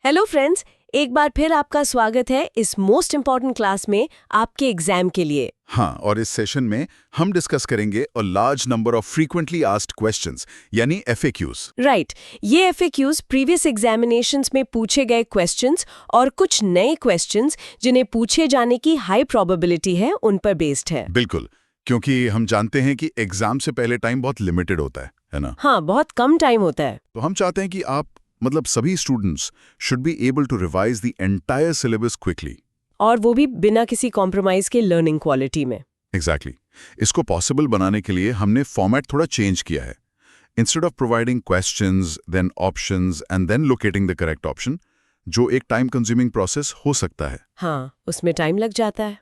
Hello friends, एक बार फिर आपका स्वागत है इस मोस्ट इम्पॉर्टेंट क्लास में आपके एग्जाम के लिए। हाँ, और इस सेशन में हम डिस्कस करेंगे a large number of frequently asked questions यानी एफएक्यूज। राइट, ये एफएक्यूज प्रीवियस एग्जामिनेशंस में पूछे गए क्वेश्चंस और कुछ नए क्वेश्चंस जिन्हें पूछे जाने की हाई प्रोबेबिलिटी है उन पर बेस्ड है। बिल्कुल, क्योंकि हम जानते हैं कि एग्जाम से पहले टाइम बहुत लिमिटेड होता है ना? हाँ, बहुत कम टाइम होता है। तो हम चाहते हैं कि आप सभी students should be able to revise the entire syllabus quickly. और वो भी बिना किसी कॉम्प्रोमाइज के लर्निंग क्वालिटी में। एग्जैक्टली। इसको पॉसिबल बनाने के लिए हमने फॉर्मेट थोड़ा चेंज किया है। Instead of providing questions, then options and then locating the correct option, जो एक टाइम कंज्यूमिंग प्रोसेस हो सकता है, हाँ, उसमें टाइम लग जाता है।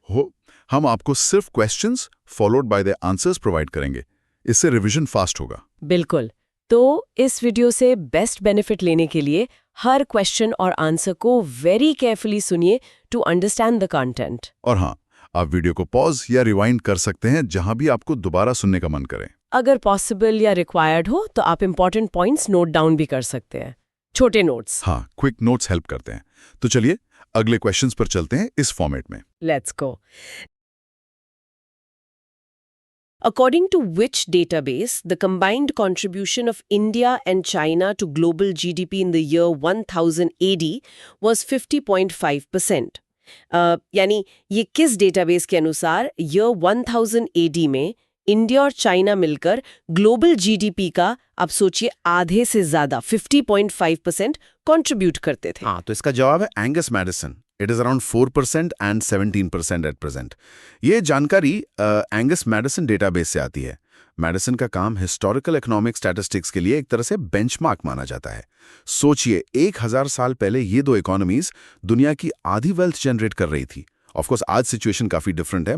हम आपको सिर्फ questions followed by the answers provide करेंगे। इससे रिवीजन फास्ट होगा। बिल्कुल। तो इस वीडियो से बेस्ट बेनिफिट लेने के लिए हर क्वेश्चन और आंसर को वेरी केयरफुली सुनिए टू अंडरस्टैंड द कंटेंट। और हाँ, आप वीडियो को पॉज या रिवाइंड कर सकते हैं जहां भी आपको दोबारा सुनने का मन करे। अगर पॉसिबल या रिक्वायर्ड हो तो आप इंपॉर्टेंट पॉइंट्स नोट डाउन भी कर सकते हैं, छोटे नोट्स। हाँ, क्विक नोट्स हेल्प करते हैं। तो चलिए अगले क्वेश्चंस पर चलते हैं इस फॉर्मेट में। Let's go. According to which database, the combined contribution of India and China to global GDP in the year 1000 AD was 50.5%. यानी ये किस डेटाबेस के अनुसार ईयर 1000 AD में इंडिया और चाइना मिलकर ग्लोबल जीडीपी का, आप सोचिए, आधे से ज्यादा 50.5% कंट्रीब्यूट करते थे। हाँ, तो इसका जवाब है Angus Maddison. It is around 4% and 17% at present. ये जानकारी एंगस मैडिसन डेटाबेस से आती है। मैडिसन का काम हिस्टोरिकल इकोनॉमिक स्टैटिस्टिक्स के लिए एक तरह से बेंचमार्क माना जाता है। सोचिए, 1000 साल पहले ये दो इकोनॉमीज दुनिया की आधी वेल्थ जनरेट कर रही थी। ऑफकोर्स आज सिचुएशन काफी डिफरेंट है।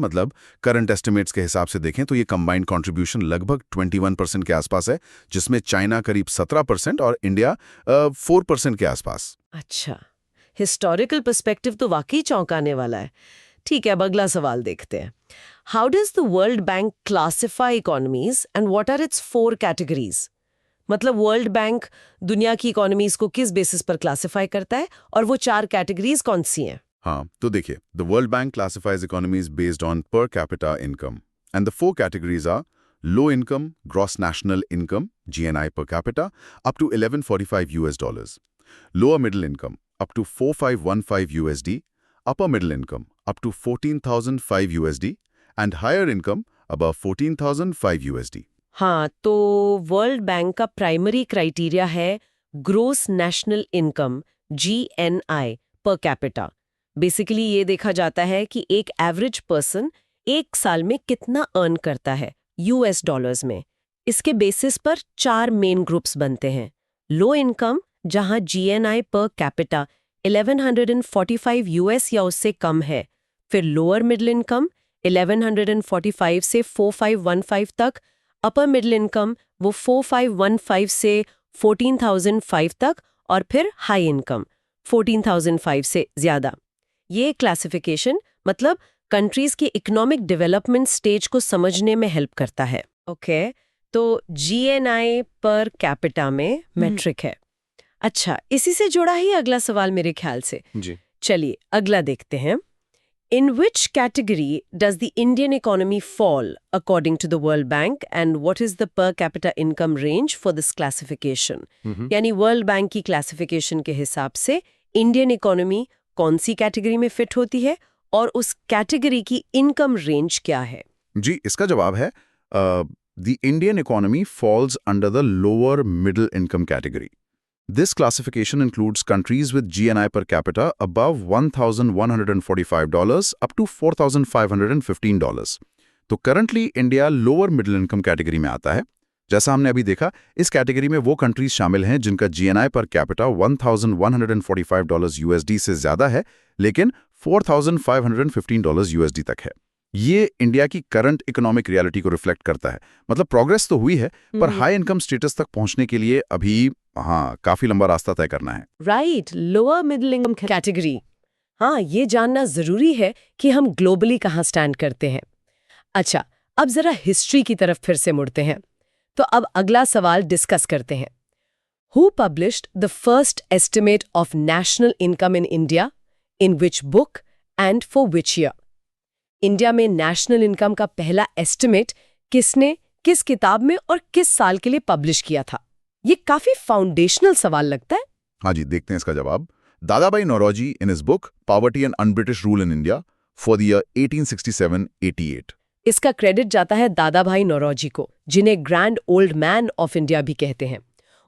करंट एस्टिमेट्स के हिसाब से देखें तो ये कंबाइंड कंट्रीब्यूशन लगभग 21% के आसपास है, जिसमें चाइना करीब 17% और इंडिया 4% के आसपास। अच्छा, हिस्टोरिकल पर्सपेक्टिव तो वाकई चौंकाने वाला है। ठीक है, अब अगला सवाल देखते हैं। How does the World Bank classify economies and what are its 4 categories? World Bank दुनिया की इकोनॉमीज को किस बेसिस पर क्लासिफाई करता है और वो 4 कैटेगरीज कौन सी हैं? हाँ, तो देखिए, the World Bank classifies economies based on per capita income and the 4 categories are low income gross national income GNI per capita up to $1145, lower middle income up to $4515 USD, upper middle income up to $14,005 USD, and higher income above $14,005 USD. हाँ, तो World Bank का primary criteria है gross national income GNI per capita. Basically ये देखा जाता है कि एक एवरेज पर्सन एक साल में कितना अर्न करता है US डॉलर्स में। इसके बेसिस पर 4 मेन ग्रुप्स बनते हैं। लो इनकम, जहां GNI पर कैपिटा 1145 US या उससे कम है। फिर लोअर मिडिल इनकम 1145 से 4515 तक, अपर मिडिल इनकम वो 4515 से 14005 तक, और फिर हाई इनकम 14005 से ज्यादा। ये क्लासिफिकेशन कंट्रीज के इकोनॉमिक डेवलपमेंट स्टेज को समझने में हेल्प करता है। ओके, तो GNI पर कैपिटा में मेट्रिक है। अच्छा, इसी से जुड़ा ही अगला सवाल मेरे ख्याल से। जी, चलिए अगला देखते हैं। In which category does the Indian economy fall according to the World Bank, and what is the per capita income range for this classification? यानी वर्ल्ड बैंक की क्लासिफिकेशन के हिसाब से इंडियन इकोनॉमी कौन सी कैटेगरी में फिट होती है और उस कैटेगरी की इनकम रेंज क्या है? जी, इसका जवाब है the Indian economy falls under the lower middle income category. This classification includes countries with GNI per capita above $1,145 up to $4,515. तो currently India lower middle income category में आता है। जैसा हमने अभी देखा, इस कैटेगरी में वो कंट्रीज शामिल हैं जिनका GNI पर कैपिटा $1,145 USD से ज्यादा है, लेकिन $4,515 USD तक है। ये इंडिया की करंट इकोनॉमिक रियलिटी को रिफ्लेक्ट करता है। प्रोग्रेस तो हुई है, पर हाई इनकम स्टेटस तक पहुंचने के लिए अभी काफी लंबा रास्ता तय करना है। Right, lower middle income category. हाँ, ये जानना जरूरी है कि हम ग्लोबली कहाँ स्टैंड करते हैं। अच्छा, अब जरा हिस्ट्री की तरफ फिर से मुड़ते हैं। तो अब अगला सवाल डिस्कस करते हैं। Who published the first estimate of national income in India, in which book and for which year? India में नेशनल इनकम का पहला एस्टिमेट किसने, किस किताब में और किस साल के लिए पब्लिश किया था? ये काफी फाउंडेशनल सवाल लगता है। हाँ जी, देखते हैं इसका जवाब। Dadabhai Naoroji in his book poverty and unBritish rule in India for the year 1867-88। इसका क्रेडिट जाता है दादाभाई नौरोजी को, जिन्हें grand old man of India भी कहते हैं।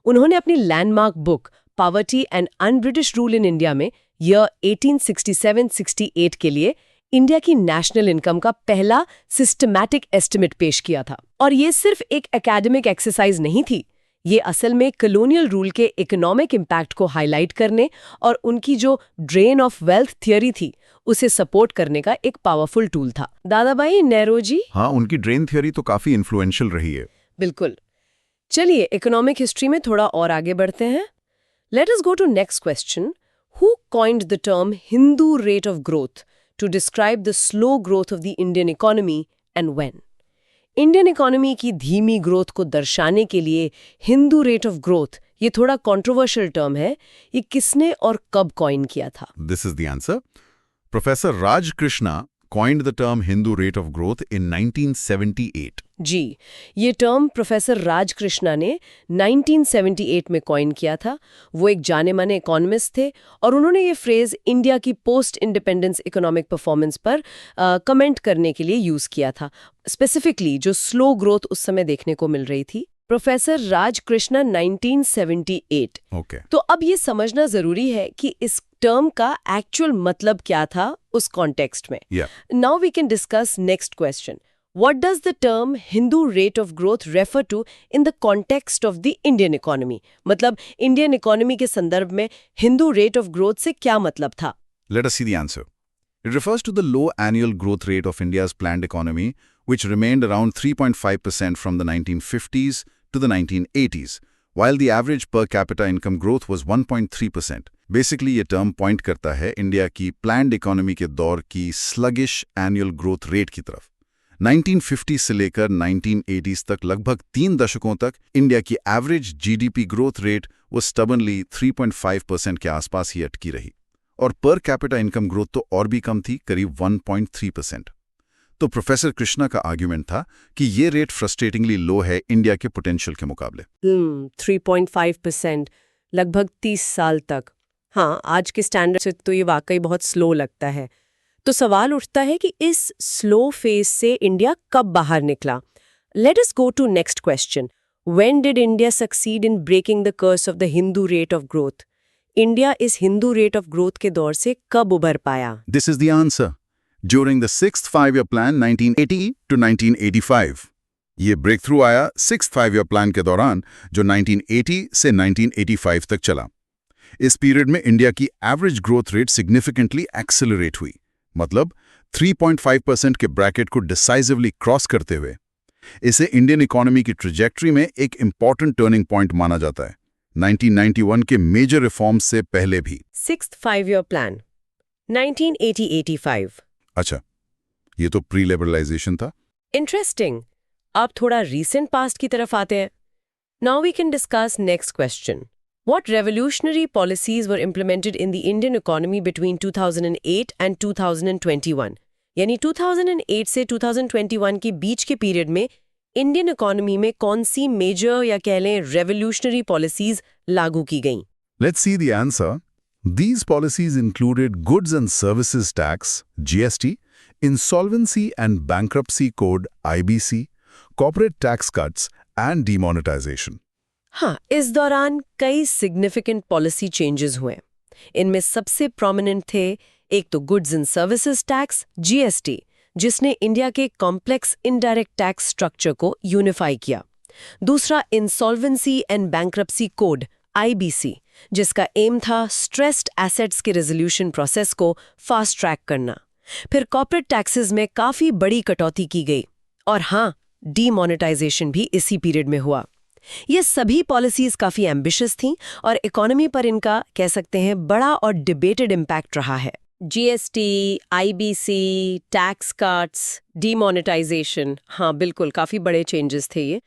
उन्होंने अपनी landmark book poverty and unBritish rule in India में ईयर 1867-68 के लिए इंडिया की नेशनल इनकम का पहला सिस्टमैटिक एस्टिमेट पेश किया था। और ये सिर्फ एक एकेडमिक एक्सरसाइज नहीं थी, ये असल में कॉलोनियल रूल के इकोनॉमिक इम्पैक्ट को हाईलाइट करने और उनकी जो ड्रेन ऑफ वेल्थ थियोरी थी उसे सपोर्ट करने का एक पावरफुल टूल था। दादाभाई नौरोजी, हाँ, उनकी ड्रेन थियोरी तो काफी इन्फ्लुएंशियल रही है। बिल्कुल। चलिए इकोनॉमिक हिस्ट्री में थोड़ा और आगे बढ़ते हैं। Let us go to next question. Who coined the term Hindu rate of growth to describe the slow growth of the Indian economy and when? Indian economy की धीमी ग्रोथ को दर्शाने के लिए हिंदू रेट ऑफ ग्रोथ, ये थोड़ा कंट्रोवर्शियल टर्म है, ये किसने और कब कॉइन किया था? This is the answer. Professor Raj Krishna coined the term Hindu rate of growth in 1978. जी, ये टर्म प्रोफेसर राज कृष्णा ने 1978 में कॉइन किया था। वो एक जाने माने इकोनॉमिस्ट थे और उन्होंने ये फ्रेज इंडिया की पोस्ट इंडिपेंडेंस इकोनॉमिक परफॉर्मेंस पर कमेंट करने के लिए यूज किया था, स्पेसिफिकली जो स्लो ग्रोथ उस समय देखने को मिल रही थी। प्रोफेसर राज कृष्णा 1978। Okay. तो अब ये समझना जरूरी है कि इस टर्म का एक्चुअल मतलब क्या था उस कॉन्टेक्स्ट में। Yeah. Now we can discuss next question. What does the term Hindu rate of growth refer to in the context of the Indian economy? मतलब इंडियन इकोनॉमी के संदर्भ में हिंदू रेट ऑफ ग्रोथ से क्या मतलब था? Let us see the answer. It refers to the low annual growth rate of India's planned economy, which remained around 3.5% from the 1950s to the 1980s, while the average per capita income growth was 1.3%. Basically, ये term point करता है India की planned economy के दौर की sluggish annual growth rate की तरफ। 1950 से लेकर 1980s तक लगभग 3 दशकों तक इंडिया की एवरेज जीडीपी ग्रोथ रेट वो स्टबनली 3.5% के आसपास ही अटकी रही और पर कैपिटा इनकम ग्रोथ तो और भी कम थी, करीब 1.3%। तो प्रोफेसर कृष्णा का आर्ग्यूमेंट था कि ये रेट फ्रस्ट्रेटिंगली लो है इंडिया के पोटेंशियल के मुकाबले। 3.5% लगभग 30 साल तक। हाँ, आज के स्टैंडर्ड से तो ये वाकई बहुत स्लो लगता है। तो सवाल उठता है कि इस स्लो फेज से इंडिया कब बाहर निकला? Let us go to next question. When did India succeed in breaking the curse of the Hindu rate of growth? India इस हिंदू रेट ऑफ ग्रोथ के दौर से कब उबर पाया? This is the answer. During the 6th 5-year plan 1980 to 1985। ये break through आया 6th 5-year plan के दौरान, जो 1980 से 1985 तक चला। इस पीरियड में इंडिया की average growth rate significantly accelerate हुई, मतलब 3.5% के ब्रैकेट को डिसाइसिवली क्रॉस करते हुए। इसे इंडियन इकोनॉमी की ट्रेजेक्टरी में एक इंपॉर्टेंट टर्निंग पॉइंट माना जाता है, 1991 के मेजर रिफॉर्म्स से पहले भी। 6th 5-year plan 1980-85। अच्छा, ये तो प्री लिबरलाइजेशन था। इंटरेस्टिंग। आप थोड़ा रीसेंट पास्ट की तरफ आते हैं। Now we can discuss next question. What revolutionary policies were implemented in the Indian economy between 2008 and 2021? यानी 2008 से 2021 के बीच के पीरियड में इंडियन इकोनॉमी में कौन सी मेजर या कह लें रेवोल्यूशनरी पॉलिसीज लागू की गईं? Let's see the answer. These policies included Goods and Services Tax, GST, Insolvency and Bankruptcy Code, IBC, Corporate Tax Cuts, and Demonetization. हाँ, इस दौरान कई सिग्निफिकेंट पॉलिसी चेंजेस हुए। इनमें सबसे प्रोमिनेंट थे एक तो goods and services tax, GST, जिसने इंडिया के कॉम्प्लेक्स इनडायरेक्ट टैक्स स्ट्रक्चर को यूनिफाई किया। दूसरा insolvency and bankruptcy code, IBC, जिसका एम था स्ट्रेस्ड एसेट्स के रेजोल्यूशन प्रोसेस को फास्ट ट्रैक करना। फिर कॉर्पोरेट टैक्सेस में काफी बड़ी कटौती की गई और हाँ, डीमोनेटाइजेशन भी इसी पीरियड में हुआ। ये सभी पॉलिसीज काफी एम्बिशियस थीं और इकोनॉमी पर इनका कह सकते हैं बड़ा और डिबेटेड इम्पैक्ट रहा है। GST, IBC, tax cuts, demonetisation, हाँ बिल्कुल काफी बड़े चेंजेस थे ये।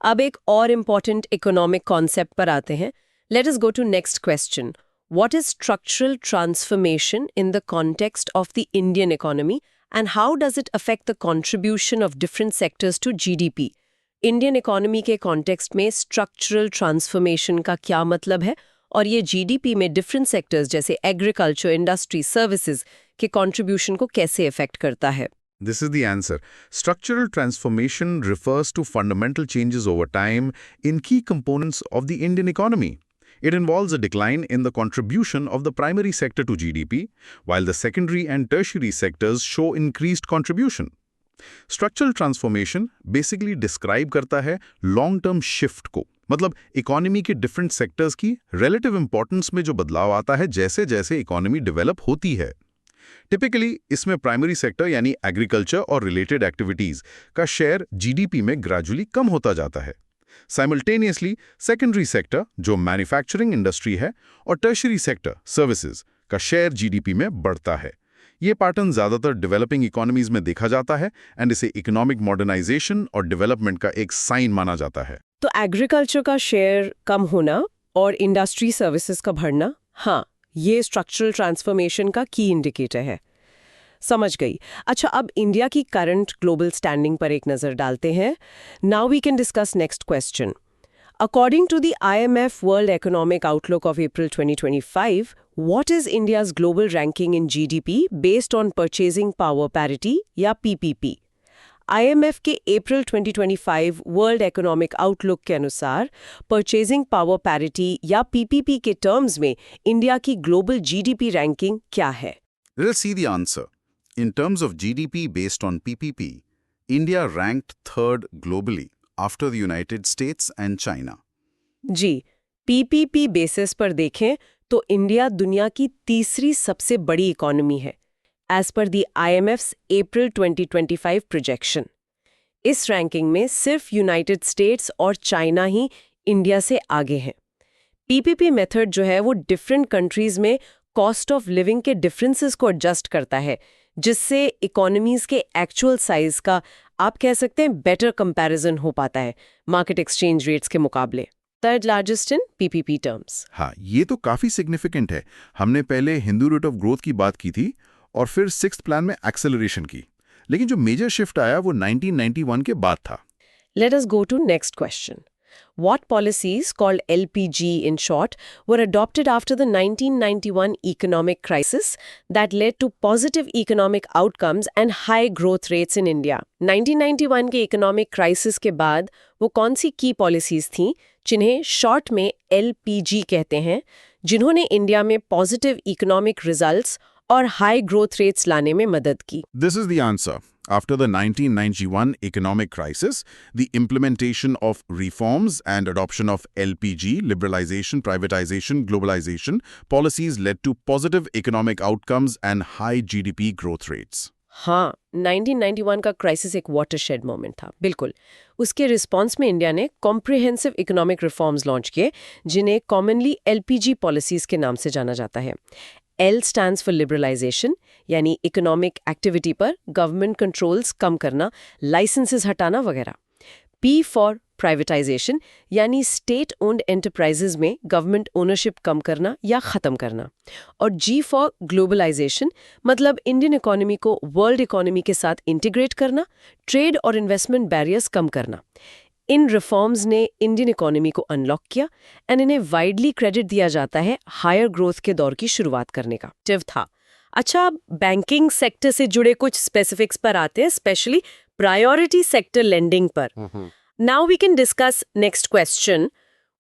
अब एक और इम्पॉर्टेंट इकोनॉमिक कॉन्सेप्ट पर आते हैं। Let us go to next question. What is structural transformation in the context of the Indian economy and how does it affect the contribution of different sectors to GDP? Indian economy के context में structural transformation का क्या मतलब है और ये GDP में different sectors जैसे agriculture, industry, services के contribution को कैसे affect करता है? This is the answer. Structural transformation refers to fundamental changes over time in key components of the Indian economy. It involves a decline in the contribution of the primary sector to GDP, while the secondary and tertiary sectors show increased contribution. Structural transformation basically describe करता है long-term shift को, मतलब economy के different sectors की relative importance में जो बदलाव आता है जैसे जैसे इकोनॉमी डेवलप होती है. टिपिकली इसमें प्राइमरी सेक्टर यानी एग्रीकल्चर और रिलेटेड एक्टिविटीज का शेयर जीडीपी में ग्रेजुअली कम होता जाता है. साइमल्टेनियसली सेकेंडरी सेक्टर जो मैन्युफैक्चरिंग इंडस्ट्री है और टर्शरी सेक्टर सर्विसेज का शेयर जीडीपी में बढ़ता है. ये पैटर्न ज्यादातर डेवलपिंग इकोनॉमीज में देखा जाता है एंड इसे इकोनॉमिक मॉडर्नाइजेशन और डेवलपमेंट का एक साइन माना जाता है. तो एग्रीकल्चर का शेयर कम होना और इंडस्ट्री सर्विसेज का बढ़ना, हाँ, ये स्ट्रक्चरल ट्रांसफॉर्मेशन का की इंडिकेटर है. समझ गई. अच्छा, अब इंडिया की करंट ग्लोबल स्टैंडिंग पर एक नज़र डालते हैं. Now we can discuss next question. According to the IMF World Economic Outlook of April 2025, what is India's global ranking in GDP based on purchasing power parity या PPP? IMF के अप्रैल 2025 world economic outlook के अनुसार purchasing power parity या PPP के terms में India की global GDP ranking क्या है? Let's see the answer. In terms of GDP based on PPP, India ranked third globally after the United States and China. जी, PPP basis पर देखें तो इंडिया दुनिया की तीसरी सबसे बड़ी इकोनॉमी है as per the IMF's April 2025 projection. इस रैंकिंग में सिर्फ यूनाइटेड स्टेट्स और चाइना ही इंडिया से आगे हैं. PPP मेथड जो है वो डिफरेंट कंट्रीज में कॉस्ट ऑफ लिविंग के डिफरेंसेस को एडजस्ट करता है, जिससे इकोनॉमीज के एक्चुअल साइज का आप कह सकते हैं बेटर कंपैरिजन हो पाता है मार्केट एक्सचेंज रेट्स के मुकाबले. Third largest in PPP terms. हाँ, ये तो काफी सिग्निफिकेंट है. हमने पहले हिंदू रेट ऑफ ग्रोथ की बात की थी और फिर सिक्स्थ प्लान में एक्सेलरेशन की, लेकिन जो मेजर शिफ्ट आया वो 1991 के बाद था. Let us go to next question. What policies, called LPG in short, were adopted after the 1991 economic crisis that led to positive economic outcomes and high growth rates in India? 1991 के economic crisis के बाद वो कौन सी key policies थीं जिन्हें short में LPG कहते हैं, जिन्होंने इंडिया में positive economic results और high growth rates लाने में मदद की? This is the answer. After the 1991 economic crisis, the implementation of reforms and adoption of LPG, liberalization, privatization, globalization policies led to positive economic outcomes and high GDP growth rates. हाँ, 1991 का crisis एक watershed moment था, बिल्कुल. उसके response में India ने comprehensive economic reforms launch किए, जिन्हें कॉमनली LPG पॉलिसीज के नाम से जाना जाता है. L stands for liberalization, यानी इकोनॉमिक एक्टिविटी पर गवर्नमेंट कंट्रोल्स कम करना, लाइसेंसेस हटाना वगैरह. P for privatization, यानी स्टेट ओन्ड एंटरप्राइजेज में गवर्नमेंट ओनरशिप कम करना या खत्म करना. और G for ग्लोबलाइजेशन, मतलब इंडियन इकोनॉमी को वर्ल्ड इकोनॉमी के साथ इंटीग्रेट करना, ट्रेड और इन्वेस्टमेंट बैरियर्स कम करना. इन रिफॉर्म्स ने इंडियन इकोनॉमी को अनलॉक किया एंड इन्हें वाइडली क्रेडिट दिया जाता है हायर ग्रोथ के दौर की शुरुआत करने का. था. अच्छा, बैंकिंग सेक्टर से जुड़े कुछ स्पेसिफिक्स पर आते हैं, स्पेशली प्रायोरिटी सेक्टर लेंडिंग पर. Now we can discuss next question.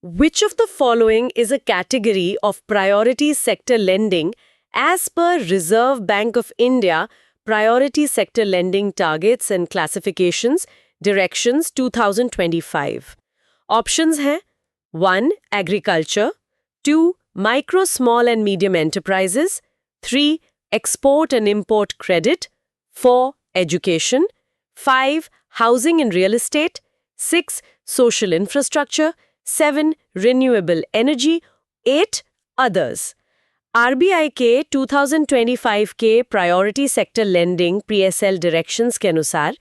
Which of the following is a category of priority sector lending as per Reserve Bank of India priority sector lending targets and classifications Directions 2025. Options हैं 1. Agriculture, 2. Micro, small and medium enterprises, 3. Export and import credit, 4. Education, 5. Housing and real estate, 6. Social infrastructure, 7. Renewable energy, 8. Others. RBI के 2025 के Priority Sector Lending PSL Directions के अनुसार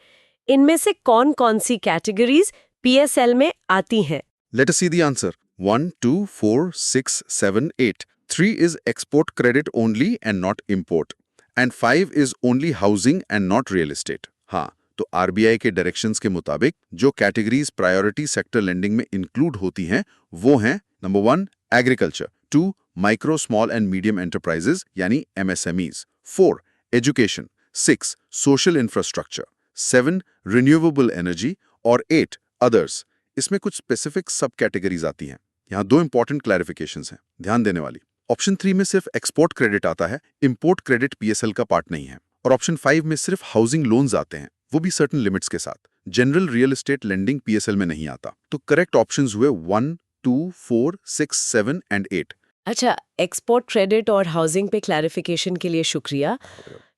इनमें से कौन-कौन सी categories PSL में आती हैं? Let us see the answer. 1, 2, 4, 6, 7, 8. 3 is export credit only and not import. And 5 is only housing and not real estate. हाँ, तो आरबीआई के डायरेक्शंस के मुताबिक जो कैटेगरीज प्रायोरिटी सेक्टर लेंडिंग में इंक्लूड होती हैं वो हैं number 1 agriculture, 2 micro small and medium enterprises यानी MSMEs, 4 education, 6 social infrastructure, 7 renewable energy और 8 अदर्स। इसमें कुछ स्पेसिफिक सब कैटेगरीज आती हैं। यहाँ 2 इंपॉर्टेंट क्लैरिफिकेशंस हैं ध्यान देने वाली। ऑप्शन 3 में सिर्फ एक्सपोर्ट क्रेडिट आता है, इंपोर्ट क्रेडिट पीएसएल का पार्ट नहीं है। और ऑप्शन 5 में सिर्फ हाउसिंग लोन्स आते हैं, वो भी सर्टेन लिमिट्स के साथ। General real estate lending PSL में नहीं आता। तो करेक्ट ऑप्शंस हुए 1, 2, 4, 6, 7 एंड 8। अच्छा, एक्सपोर्ट क्रेडिट और हाउसिंग पे क्लैरिफिकेशन के लिए शुक्रिया।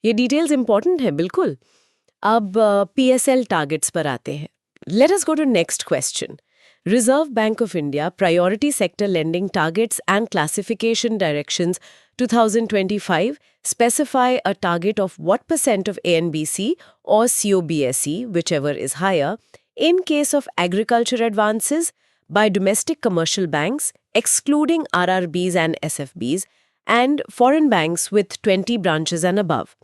ये डिटेल्स इंपॉर्टेंट है बिल्कुल। अब पीएसएल टारगेट्स पर आते हैं। Let us go to next question. Reserve Bank of India Priority Sector Lending Targets and Classification Directions 2025 specify a target of what % of ANBC or COBSE, whichever is higher, in case of agriculture advances by domestic commercial banks, excluding RRBs and SFBs, and foreign banks with 20 branches and above.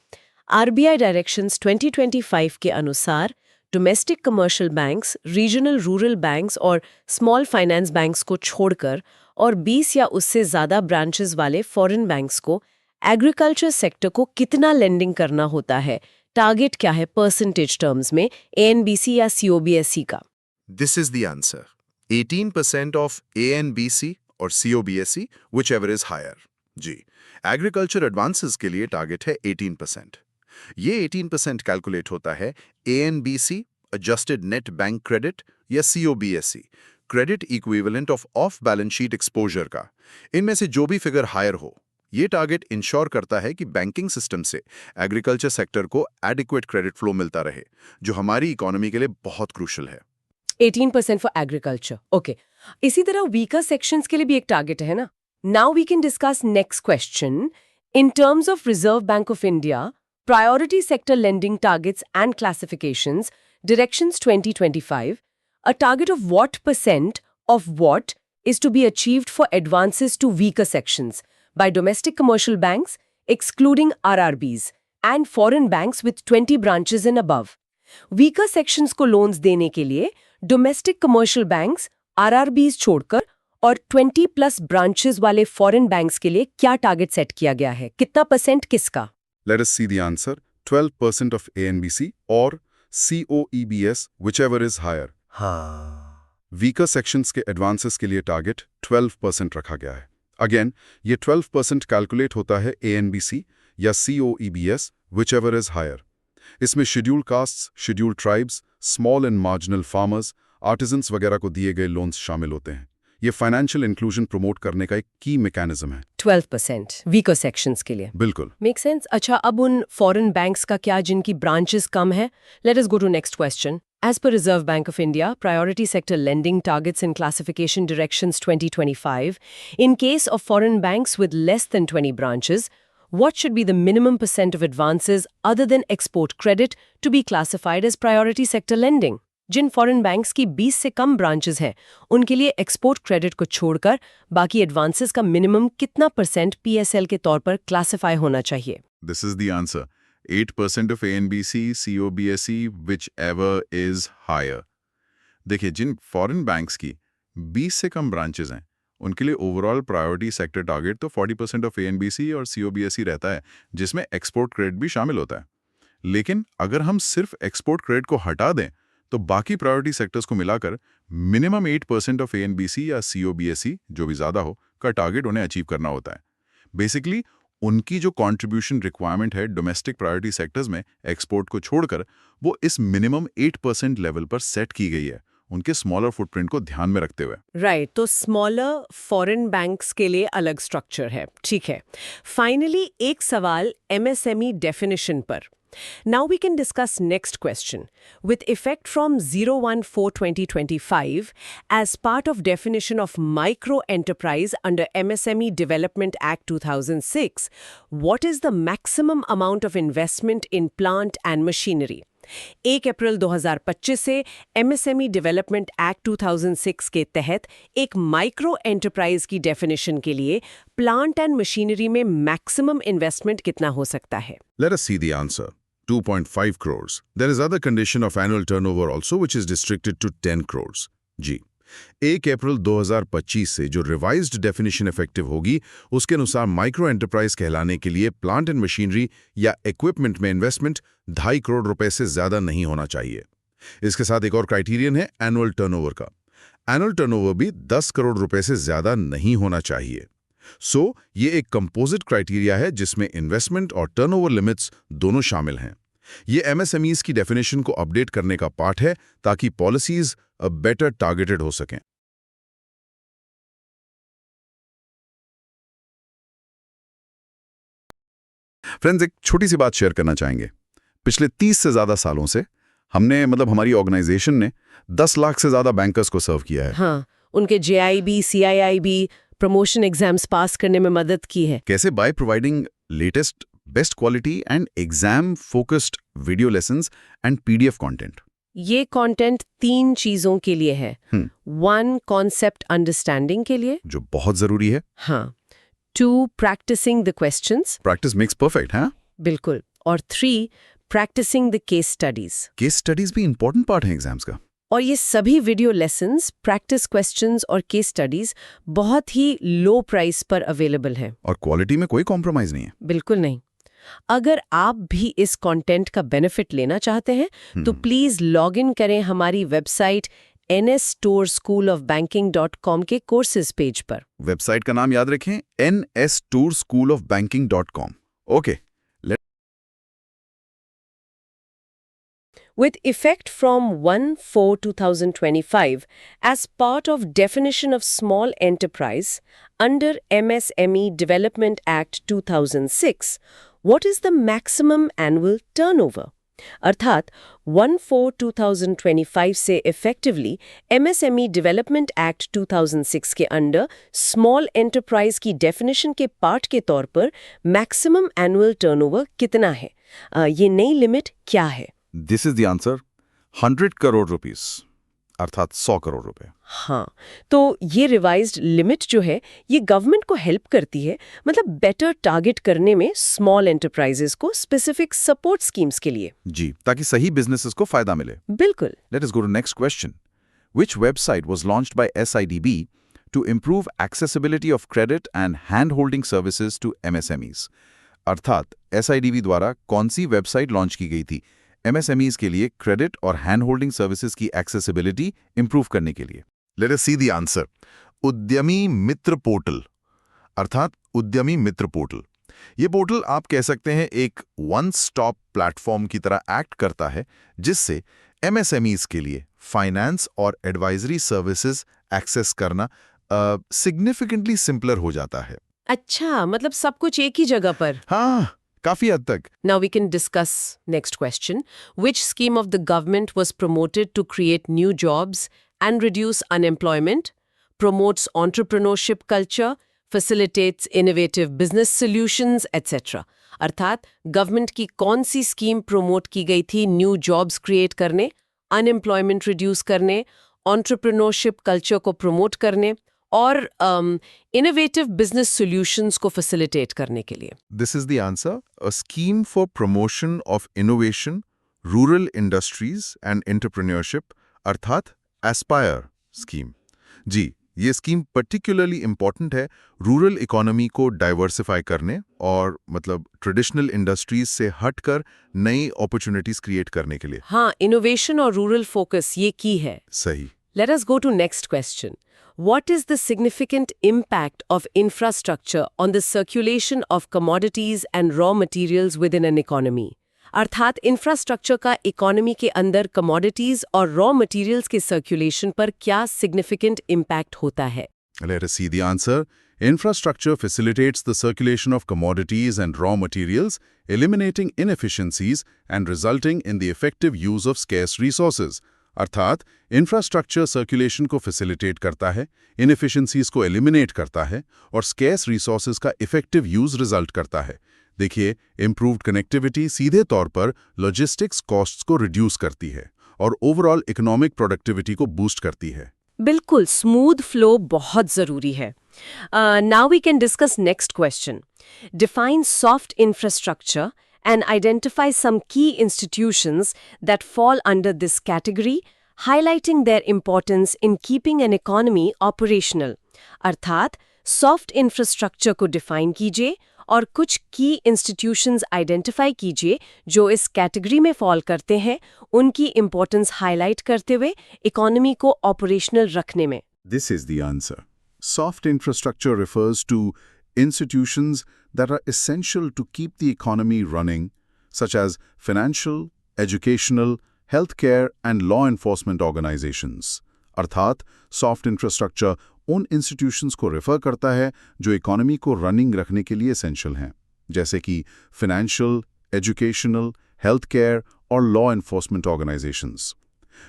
RBI Directions 2025 के अनुसार domestic commercial banks, regional rural banks और small finance banks को छोड़कर और 20 या उससे ज़्यादा branches वाले फॉरेन बैंक्स को एग्रीकल्चर सेक्टर को कितना लेंडिंग करना होता है? टारगेट क्या है परसेंटेज टर्म्स में, एएनबीसी या सीओबीएसई का? This is the answer. 18% of ANBC और COBSE, whichever is higher. जी, एग्रीकल्चर एडवांसेस के लिए टारगेट है 18%। ये 18% कैलकुलेट होता है ANBC, adjusted net bank credit, या COBSE, credit equivalent of balance sheet exposure का। इनमें से जो भी फिगर हायर हो, ये टारगेट इंश्योर करता है कि बैंकिंग सिस्टम से एग्रीकल्चर सेक्टर को एडिक्वेट क्रेडिट फ्लो मिलता रहे, जो हमारी इकोनॉमी के लिए बहुत क्रूशल है। 18% फॉर एग्रीकल्चर, ओके। इसी तरह वीकर सेक्शंस के लिए भी एक टारगेट है ना। Now we can discuss next question. In terms of Reserve Bank of India Priority Sector Lending Targets and Classifications, Directions 2025, a target of what % of what is to be achieved for advances to weaker sections by domestic commercial banks, excluding RRBs, and foreign banks with 20 branches and above. Weaker sections को loans देने के लिए domestic commercial banks, RRBs छोड़कर और 20+ branches वाले foreign banks के लिए क्या टारगेट सेट किया गया है? कितना % किसका? Let us see the answer. 12% of ANBC or COEBS, whichever is higher. हाँ। Weaker sections के advances के लिए target 12% रखा गया है। Again, ये 12% calculate होता है ANBC या COEBS, whichever is higher. इसमें scheduled castes, scheduled tribes, small and marginal farmers, artisans वगैरह को दिए गए loans शामिल होते हैं। ये फाइनेंशियल इंक्लूजन प्रमोट करने का एक की मैकेनिज्म है। 12% वीकर सेक्शंस के लिए बिल्कुल मेक सेंस। अच्छा, अब उन फॉरेन बैंक्स का क्या जिनकी ब्रांचेस कम है? Let us go to next question. As per Reserve Bank of India, Priority Sector Lending Targets and Classification Directions 2025, in case of foreign banks with less than 20 branches, what should be the minimum % of advances other than export credit to be classified as priority sector lending? Jin foreign banks की 20 से कम branches हैं, उनके लिए export credit को छोड़कर बाकी advances का minimum कितना % पीएसएल के तौर पर क्लासिफाई होना चाहिए? This is the answer. 8% of ANBC, COBSE, whichever is higher. देखिए, जिन फॉरेन बैंक्स की 20 से कम ब्रांचेस हैं, उनके लिए ओवरऑल प्रायोरिटी सेक्टर टारगेट तो 40% ऑफ ANBC और COBSE रहता है, जिसमें एक्सपोर्ट क्रेडिट भी शामिल होता है। लेकिन अगर हम सिर्फ एक्सपोर्ट क्रेडिट को हटा दें, तो बाकी प्रायोरिटी सेक्टर्स को मिलाकर मिनिमम 8% ऑफ ANBC या COBSE, जो भी ज़्यादा हो, का टारगेट उन्हें अचीव करना होता है। बेसिकली उनकी जो कंट्रीब्यूशन रिक्वायरमेंट है डोमेस्टिक प्रायोरिटी सेक्टर्स में एक्सपोर्ट को छोड़कर, वो इस मिनिमम 8% लेवल पर सेट की गई है, उनके स्मॉलर फुटप्रिंट को ध्यान में रखते हुए। राइट, तो स्मॉलर फॉरेन बैंक्स के लिए अलग स्ट्रक्चर है, ठीक है। फाइनली एक सवाल MSME डेफिनेशन पर। Now we can discuss next question. With effect from 01/4/2025, as part of definition of micro enterprise under MSME Development Act 2006, what is the maximum amount of investment in plant and machinery? 1 अप्रैल 2025 से MSME development act 2006 के तहत एक micro enterprise की definition के लिए plant and machinery में maximum investment कितना हो सकता है? Let us see the answer. 2.5 crores. There is other condition of annual turnover also which is restricted to 10 crores. जी 1 अप्रैल 2025 से जो रिवाइज्ड डेफिनेशन इफेक्टिव होगी उसके अनुसार माइक्रो एंटरप्राइज कहलाने के लिए प्लांट एंड मशीनरी या इक्विपमेंट में इन्वेस्टमेंट 2.5 करोड़ रुपए से ज्यादा नहीं होना चाहिए। इसके साथ एक और क्राइटेरियन है एनुअल टर्नओवर का। एनुअल टर्नओवर भी 10 करोड़ रुपए से ज्यादा नहीं होना चाहिए। सो ये एक कंपोजिट क्राइटेरिया है जिसमें इन्वेस्टमेंट और टर्नओवर लिमिट्स दोनों शामिल हैं। ये एमएसएमईज की डेफिनेशन को अपडेट करने का पार्ट है ताकि पॉलिसीज बेटर टारगेटेड हो सकें। फ्रेंड्स, एक छोटी सी बात शेयर करना चाहेंगे। पिछले 30 से ज्यादा सालों से हमने हमारी ऑर्गेनाइजेशन ने 10 लाख से ज्यादा बैंकर्स को सर्व किया है। हाँ, उनके जेआईबी, सीआईआईबी, प्रमोशन एग्जाम्स पास करने में मदद की है। कैसे? By providing latest best quality and exam focused video lessons and PDF content. ये कंटेंट 3 चीजों के लिए है। 1 कॉन्सेप्ट अंडरस्टैंडिंग के लिए, जो बहुत जरूरी है। हाँ। 2 practising the questions, practice makes perfect, हाँ बिल्कुल। और 3 practising the case studies. Case studies भी इंपॉर्टेंट पार्ट है एग्जाम्स का। और ये सभी वीडियो लेसन्स, प्रैक्टिस क्वेश्चंस और केस स्टडीज बहुत ही लो प्राइस पर अवेलेबल है। और क्वालिटी में कोई कॉम्प्रोमाइज नहीं है। बिल्कुल नहीं। अगर आप भी इस कंटेंट का बेनिफिट लेना चाहते हैं तो प्लीज लॉग इन करें हमारी वेबसाइट nstourschoolofbanking.com के कोर्सेज पेज पर। वेबसाइट का नाम याद रखें, nstourschoolofbanking.com। Okay. With effect from 1/4/2025, as part of definition of small enterprise under MSME Development Act 2006, what is the maximum annual turnover? अर्थात 1/4/2025 से effectively MSME Development Act 2006 के under small enterprise की definition के part के तौर पर maximum annual turnover कितना है? ये नई लिमिट क्या है? This is the answer, 100 crore rupees, अर्थात 100 करोड़ रुपए। हाँ, तो ये रिवाइज्ड लिमिट जो है ये गवर्नमेंट को हेल्प करती है, मतलब बेटर टारगेट करने में स्मॉल एंटरप्राइजेस को स्पेसिफिक सपोर्ट स्कीम्स के लिए। जी, ताकि सही बिजनेसेस को फायदा मिले। बिल्कुल। Let us go to next question. Which website was launched by SIDB to improve accessibility of credit and hand holding services to MSMEs? अर्थात SIDB द्वारा कौन सी वेबसाइट लॉन्च की गई थी MSMEs के लिए क्रेडिट और हैंड होल्डिंग सर्विसेज की एक्सेसिबिलिटी इंप्रूव करने के लिए? Late us see the answer. उद्यमी मित्र पोर्टल, अर्थात उद्यमी मित्र पोर्टल। ये पोर्टल आप कह सकते हैं एक वन स्टॉप प्लेटफॉर्म की तरह एक्ट करता है, जिससे MSMEs के लिए फाइनेंस और एडवाइजरी सर्विसेज एक्सेस करना सिग्निफिकेंटली सिंपलर हो जाता है। अच्छा, मतलब सब कुछ एक ही जगह पर। हाँ, काफी हद तक। Now we can discuss next question. Which scheme of the government was promoted to create new jobs and reduce unemployment, promotes entrepreneurship culture, facilitates innovative business solutions, etc. अर्थात गवर्नमेंट की कौन सी स्कीम प्रमोट की गई थी new jobs create करने, unemployment reduce करने, entrepreneurship culture को promote करने और इनोवेटिव बिजनेस सॉल्यूशंस को फैसिलिटेट करने के लिए? This is the answer, a scheme for promotion of innovation, rural industries and entrepreneurship, अर्थात एस्पायर स्कीम। जी, ये स्कीम पर्टिकुलरली इंपॉर्टेंट है रूरल इकोनॉमी को डाइवर्सिफाई करने और ट्रेडिशनल इंडस्ट्रीज से हटकर नई अपॉर्चुनिटीज क्रिएट करने के लिए। हाँ, इनोवेशन और रूरल फोकस ये की है। सही। Let us go to next question. What is the significant impact of infrastructure on the circulation of commodities and raw materials within an economy? अर्थात इंफ्रास्ट्रक्चर का इकोनॉमी के अंदर कमोडिटीज और रॉ मटेरियल्स के सर्कुलेशन पर क्या सिग्निफिकेंट इम्पैक्ट होता है? Let us see the answer. Infrastructure facilitates the circulation of commodities and raw materials, eliminating inefficiencies and resulting in the effective use of scarce resources. अर्थात infrastructure circulation को facilitate करता है, inefficiencies को eliminate करता है और स्केर्स रिसोर्सेज का effective use result करता है, देखिए, इम्प्रूव्ड कनेक्टिविटी सीधे तौर पर लॉजिस्टिक्स कॉस्ट्स को रिड्यूस करती है और ओवरऑल इकोनॉमिक प्रोडक्टिविटी को बूस्ट करती है। बिल्कुल, स्मूथ फ्लो बहुत जरूरी है। Now we can discuss next question. Define soft infrastructure and identify some key institutions that fall under this category, highlighting their importance in keeping an economy operational. अर्थात soft infrastructure को define कीजिए और कुछ की institutions identify कीजिए जो इस category में फॉल करते हैं, उनकी इंपॉर्टेंस हाईलाइट करते हुए इकोनॉमी को ऑपरेशनल रखने में। This is the answer. Soft infrastructure refers to institutions that are essential to keep the economy running, such as financial, educational, healthcare, and law enforcement organizations. अर्थात soft infrastructure उन institutions को refer करता है जो economy को running रखने के लिए एसेंशियल हैं, जैसे कि फाइनेंशियल, एजुकेशनल, हेल्थ केयर और लॉ एनफोर्समेंट ऑर्गेनाइजेशंस।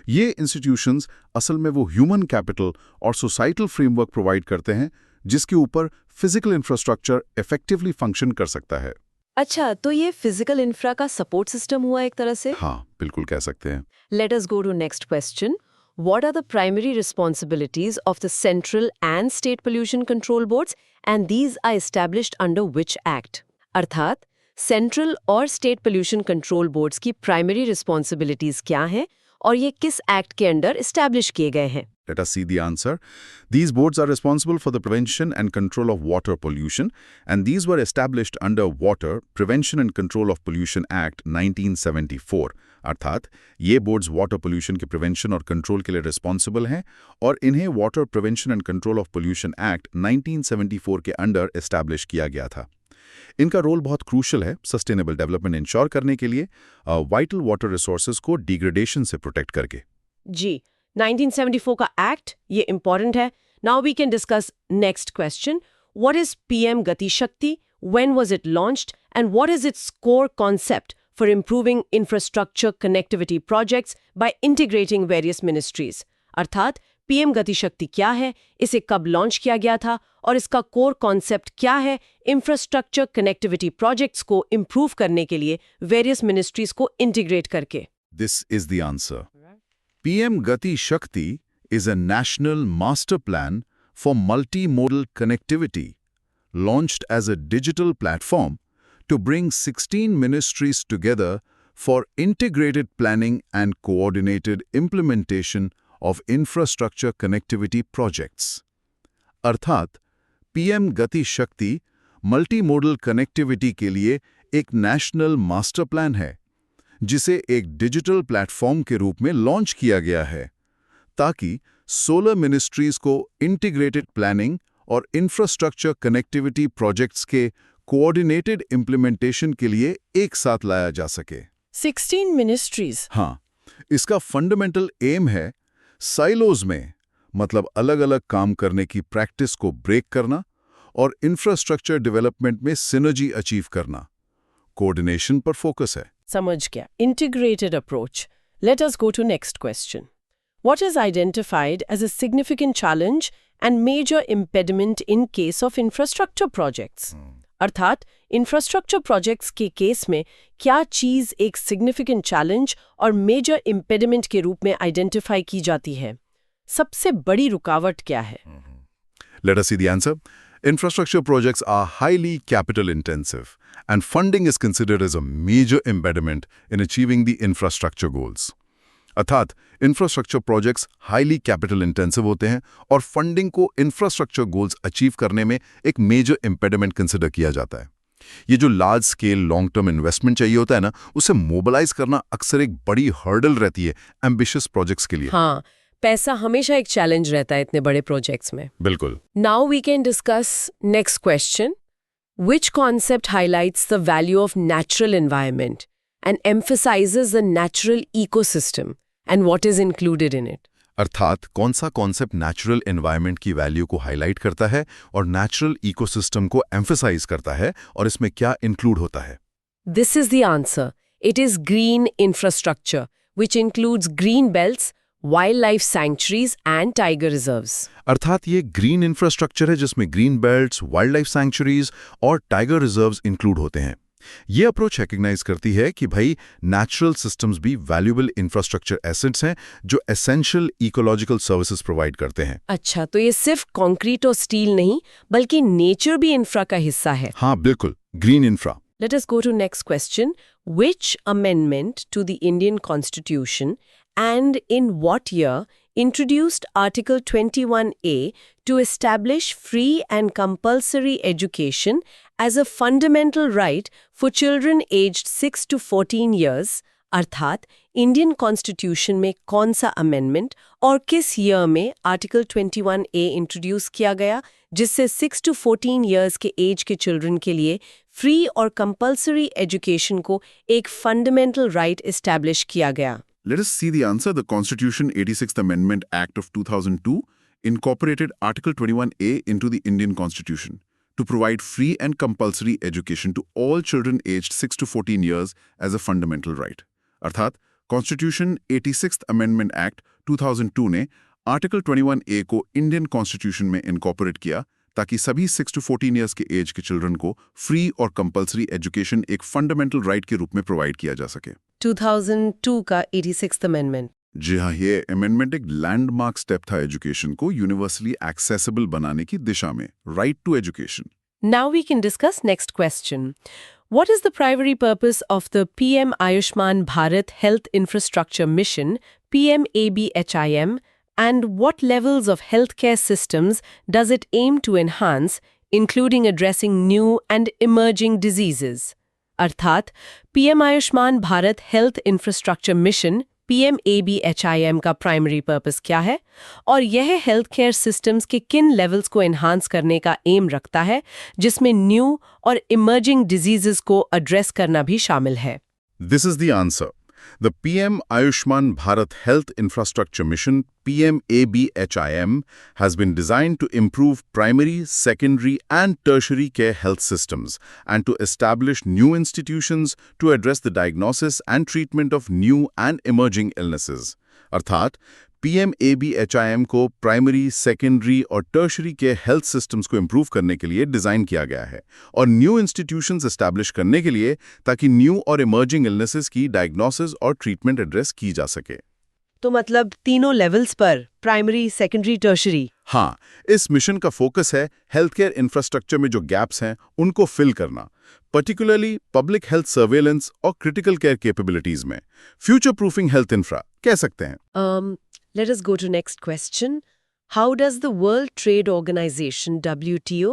ये इंस्टीट्यूशंस असल में वो ह्यूमन कैपिटल और सोसाइटल फ्रेमवर्क प्रोवाइड करते हैं जिसके ऊपर फिजिकल इंफ्रास्ट्रक्चर इफेक्टिवली फंक्शन कर सकता है। अच्छा, तो ये फिजिकल इंफ्रा का सपोर्ट सिस्टम हुआ एक तरह से? हाँ, बिल्कुल कह सकते हैं। Let us go to next question. What are the primary responsibilities of the central and state pollution control boards, and these are established under which act? अर्थात सेंट्रल और स्टेट पोल्यूशन कंट्रोल बोर्ड्स की primary responsibilities क्या हैं और ये किस act के under establish किए गए हैं? Let us see the answer. These boards are responsible for the prevention and control of water pollution, and these were established under Water Prevention and Control of Pollution Act 1974. अर्थात ये boards water pollution के prevention और control के लिए responsible हैं और इन्हें water prevention and control of pollution act 1974 के अंडर एस्टैब्लिश किया गया था। इनका रोल बहुत क्रूशल है सस्टेनेबल डेवलपमेंट इंश्योर करने के लिए, वाइटल वाटर रिसोर्सेज को डिग्रेडेशन से प्रोटेक्ट करके। जी, 1974 का एक्ट ये इंपॉर्टेंट है। Now we can discuss next question. What is PM Gati Shakti, when was it launched and what is its core concept for improving infrastructure connectivity projects by integrating various ministries? अर्थात PM Gati Shakti क्या है, इसे कब launch किया गया था और इसका कोर कॉन्सेप्ट क्या है इंफ्रास्ट्रक्चर कनेक्टिविटी प्रोजेक्ट्स को इंप्रूव करने के लिए वेरियस मिनिस्ट्रीज को इंटीग्रेट करके? This is the answer. PM Gati Shakti is a national master plan for multimodal connectivity, launched as a digital platform to bring 16 ministries together for integrated planning and coordinated implementation of infrastructure connectivity projects. अर्थात PM Gati Shakti multimodal connectivity के लिए एक national master plan है जिसे एक digital platform के रूप में लॉन्च किया गया है ताकि 16 मिनिस्ट्रीज को इंटीग्रेटेड प्लानिंग और इंफ्रास्ट्रक्चर कनेक्टिविटी प्रोजेक्ट्स के कोऑर्डिनेटेड इंप्लीमेंटेशन के लिए एक साथ लाया जा सके। 16 मिनिस्ट्रीज? हाँ, इसका फंडामेंटल एम है साइलोज में, मतलब अलग-अलग काम करने की प्रैक्टिस को ब्रेक करना और इंफ्रास्ट्रक्चर डेवलपमेंट में सिनर्जी अचीव करना। कोऑर्डिनेशन पर फोकस है। समझ गया, integrated approach. Let us go to next question. What is identified as a significant challenge and major impediment in case of infrastructure projects? अर्थात इंफ्रास्ट्रक्चर प्रोजेक्ट्स के case में क्या चीज एक सिग्निफिकेंट चैलेंज और मेजर इम्पेडिमेंट के रूप में आइडेंटिफाई की जाती है? सबसे बड़ी रुकावट क्या है? Let us see the answer. Infrastructure projects are highly capital intensive, and funding is considered as a major impediment in achieving the infrastructure goals. अर्थात infrastructure projects highly capital intensive होते हैं और फंडिंग को इंफ्रास्ट्रक्चर गोल्स अचीव करने में एक major impediment consider किया जाता है। ये जो large scale long term investment चाहिए होता है ना, उसे मोबिलाइज करना अक्सर एक बड़ी हर्डल रहती है एम्बिशियस प्रोजेक्ट्स के लिए। हाँ, पैसा हमेशा एक चैलेंज रहता है इतने बड़े प्रोजेक्ट्स में। बिल्कुल। Now we can discuss next question. Which concept highlights the value of natural environment and emphasises the natural ecosystem and what is included in it? अर्थात कौन सा कॉन्सेप्ट नेचुरल एनवायरनमेंट की वैल्यू को हाईलाइट करता है और नेचुरल इकोसिस्टम को emphasise करता है और इसमें क्या इंक्लूड होता है? This is the answer. It is green infrastructure which includes green belts, wildlife sanctuaries and tiger reserves. अर्थात ये ग्रीन इंफ्रास्ट्रक्चर है जिसमें ग्रीन बेल्ट्स, वाइल्डलाइफ सैंक्चुरीज और टाइगर रिजर्व्स इंक्लूड होते हैं। ये अप्रोच रिकग्नाइज करती है कि भाई नेचुरल सिस्टम्स भी वैल्यूएबल इंफ्रास्ट्रक्चर एसेट्स हैं जो एसेंशियल इकोलॉजिकल सर्विसेज प्रोवाइड करते हैं। अच्छा, तो ये सिर्फ कंक्रीट और स्टील नहीं बल्कि नेचर भी इंफ्रा का हिस्सा है। हाँ बिल्कुल, green infra. Let us go to next question. Which amendment to the Indian Constitution and in what year introduced Article 21A to establish free and compulsory education as a fundamental right for children aged 6 to 14 years? अर्थात Indian constitution में कौन सा amendment और किस year में article 21A introduce किया गया जिससे 6 to 14 इयर्स के एज के चिल्ड्रन के लिए फ्री और कंपल्सरी एजुकेशन को एक फंडामेंटल राइट एस्टैब्लिश किया गया। Let us see the answer. The Constitution 86th Amendment Act of 2002 incorporated Article 21A into the Indian Constitution to provide free and compulsory education to all children aged 6 to 14 years as a fundamental right. अर्थात Constitution 86th Amendment Act 2002 ने Article 21A को Indian constitution में incorporate किया ताकि सभी 6 to 14 years के as के children को फ्री और कंपल्सरी एजुकेशन एक फंडामेंटल राइट के रूप में प्रोवाइड किया जा सके। 2002 का 86th अमेंडमेंट। जी हाँ, ये अमेंडमेंट एक लैंडमार्क स्टेप था एजुकेशन को यूनिवर्सली एक्सेसिबल बनाने की दिशा में, right to education. Now we can discuss next question. What is the primary purpose of the PM Ayushman Bharat Health Infrastructure Mission, PMABHIM, and what levels of healthcare systems does it aim to enhance, including addressing new and emerging diseases? अर्थात PM Ayushman Bharat health infrastructure mission PMABHIM का primary purpose क्या है और यह health care systems के किन levels को enhance करने का एम रखता है जिसमें न्यू और इमर्जिंग डिजीजेस को एड्रेस करना भी शामिल है। This is the answer. The PM Ayushman Bharat Health Infrastructure Mission, PMABHIM, has been designed to improve primary, secondary, and tertiary care health systems and to establish new institutions to address the diagnosis and treatment of new and emerging illnesses. अर्थात PMABHIM को primary, secondary और tertiary के health systems को improve करने के लिए design किया गया है और न्यू इंस्टीट्यूशंस एस्टैब्लिश करने के लिए ताकि न्यू और इमर्जिंग इलनेसेस की डायग्नोसिस और ट्रीटमेंट एड्रेस की जा सके। तो मतलब तीनों लेवल्स पर, प्राइमरी, सेकेंडरी, टर्शरी। हाँ, इस मिशन का फोकस है हेल्थ केयर इंफ्रास्ट्रक्चर में जो गैप्स हैं उनको फिल करना, पर्टिकुलरली पब्लिक हेल्थ सर्वेलेंस और क्रिटिकल केयर कैपेबिलिटीज में। फ्यूचर प्रूफिंग हेल्थ इंफ्रा कह सकते हैं। Let us go to next question. How does the World Trade Organization, WTO,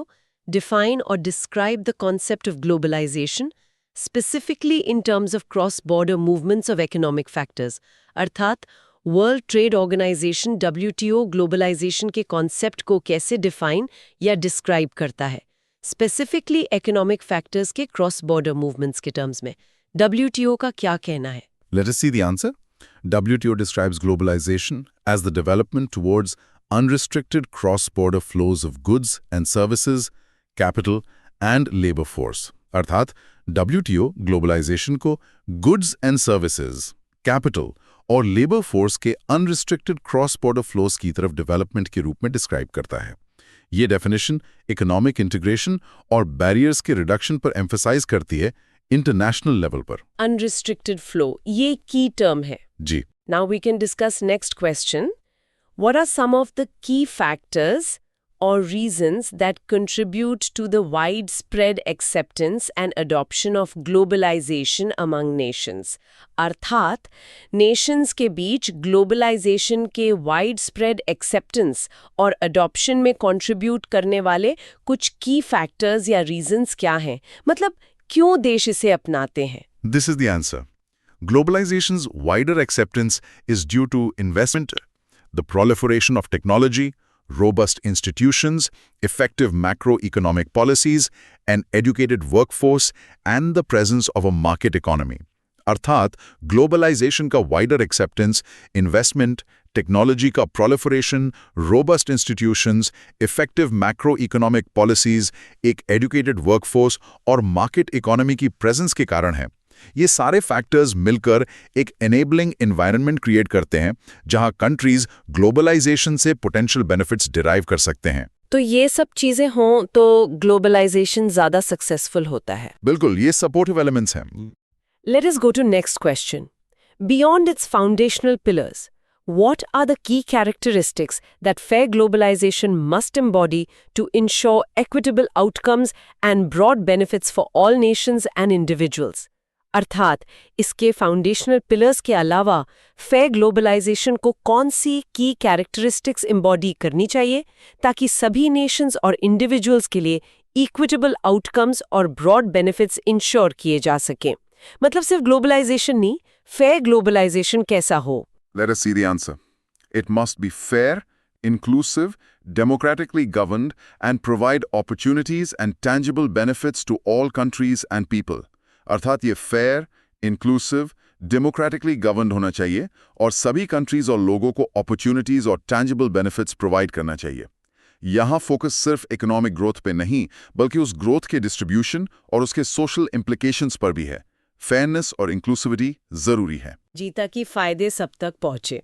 define or describe the concept of globalization, specifically in terms of cross-border movements of economic factors? अर्थात World Trade Organisation WTO globalisation के concept को कैसे define या describe करता है, specifically economic factors के cross border movements के terms में WTO का क्या कहना है? Let us see the answer. WTO describes globalization as the development towards unrestricted cross-border flows of goods and services, capital and labor force. अर्थात WTO globalization को goods and services, capital और labor force के unrestricted cross-border flows की तरफ development के रूप में describe करता है। ये definition economic integration और barriers के reduction पर emphasize करती है इंटरनेशनल लेवल पर। अनरिस्ट्रिक्टेड फ्लो, ये की टर्म है जी। Now we can discuss next question. What are some of the key factors or reasons that contribute to the widespread acceptance and adoption of globalization among nations? अर्थात nations के बीच globalization के widespread acceptance और adoption में contribute करने वाले कुछ key factors या reasons क्या हैं? मतलब क्यों देश इसे अपनाते हैं? This is the answer. Globalization's wider acceptance is due to investment, the proliferation of technology, robust institutions, effective macroeconomic policies, an educated workforce, and the presence of a market economy. अर्थात globalisation का wider acceptance, investment, technology का proliferation, robust institutions, effective macro economic policies, एक educated workforce और market economy की presence के कारण है। ये सारे फैक्टर्स मिलकर एक एनेबलिंग एनवायरनमेंट क्रिएट करते हैं जहां कंट्रीज ग्लोबलाइजेशन से पोटेंशियल बेनिफिट्स डिराइव कर सकते हैं। तो ये सब चीजें हों तो ग्लोबलाइजेशन ज्यादा सक्सेसफुल होता है। बिल्कुल, ये सपोर्टिव एलिमेंट्स हैं। Let us go to next question. Beyond its foundational pillars, what are the key characteristics that fair globalization must embody to ensure equitable outcomes and broad benefits for all nations and individuals? अर्थात इसके foundational pillars के अलावा fair globalisation को कौन सी की characteristics embody करनी चाहिए ताकि सभी नेशंस और इंडिविजुअल्स के लिए इक्विटेबल आउटकम्स और ब्रॉड बेनिफिट्स इंश्योर किए जा सकें। मतलब सिर्फ ग्लोबलाइजेशन नहीं, फेयर ग्लोबलाइजेशन कैसा हो? Let us see the answer. It must be fair, inclusive, democratically governed, and provide opportunities and tangible benefits to all countries and people. अर्थात ये fair, inclusive, democratically governed होना चाहिए और सभी countries और लोगों को opportunities और tangible benefits provide करना चाहिए। यहाँ फोकस सिर्फ इकोनॉमिक ग्रोथ पे नहीं, बल्कि उस ग्रोथ के डिस्ट्रीब्यूशन और उसके सोशल इम्प्लीकेशंस पर भी है। फेयरनेस और इंक्लूसिविटी जरूरी है जी, ताकि फायदे सब तक पहुंचे।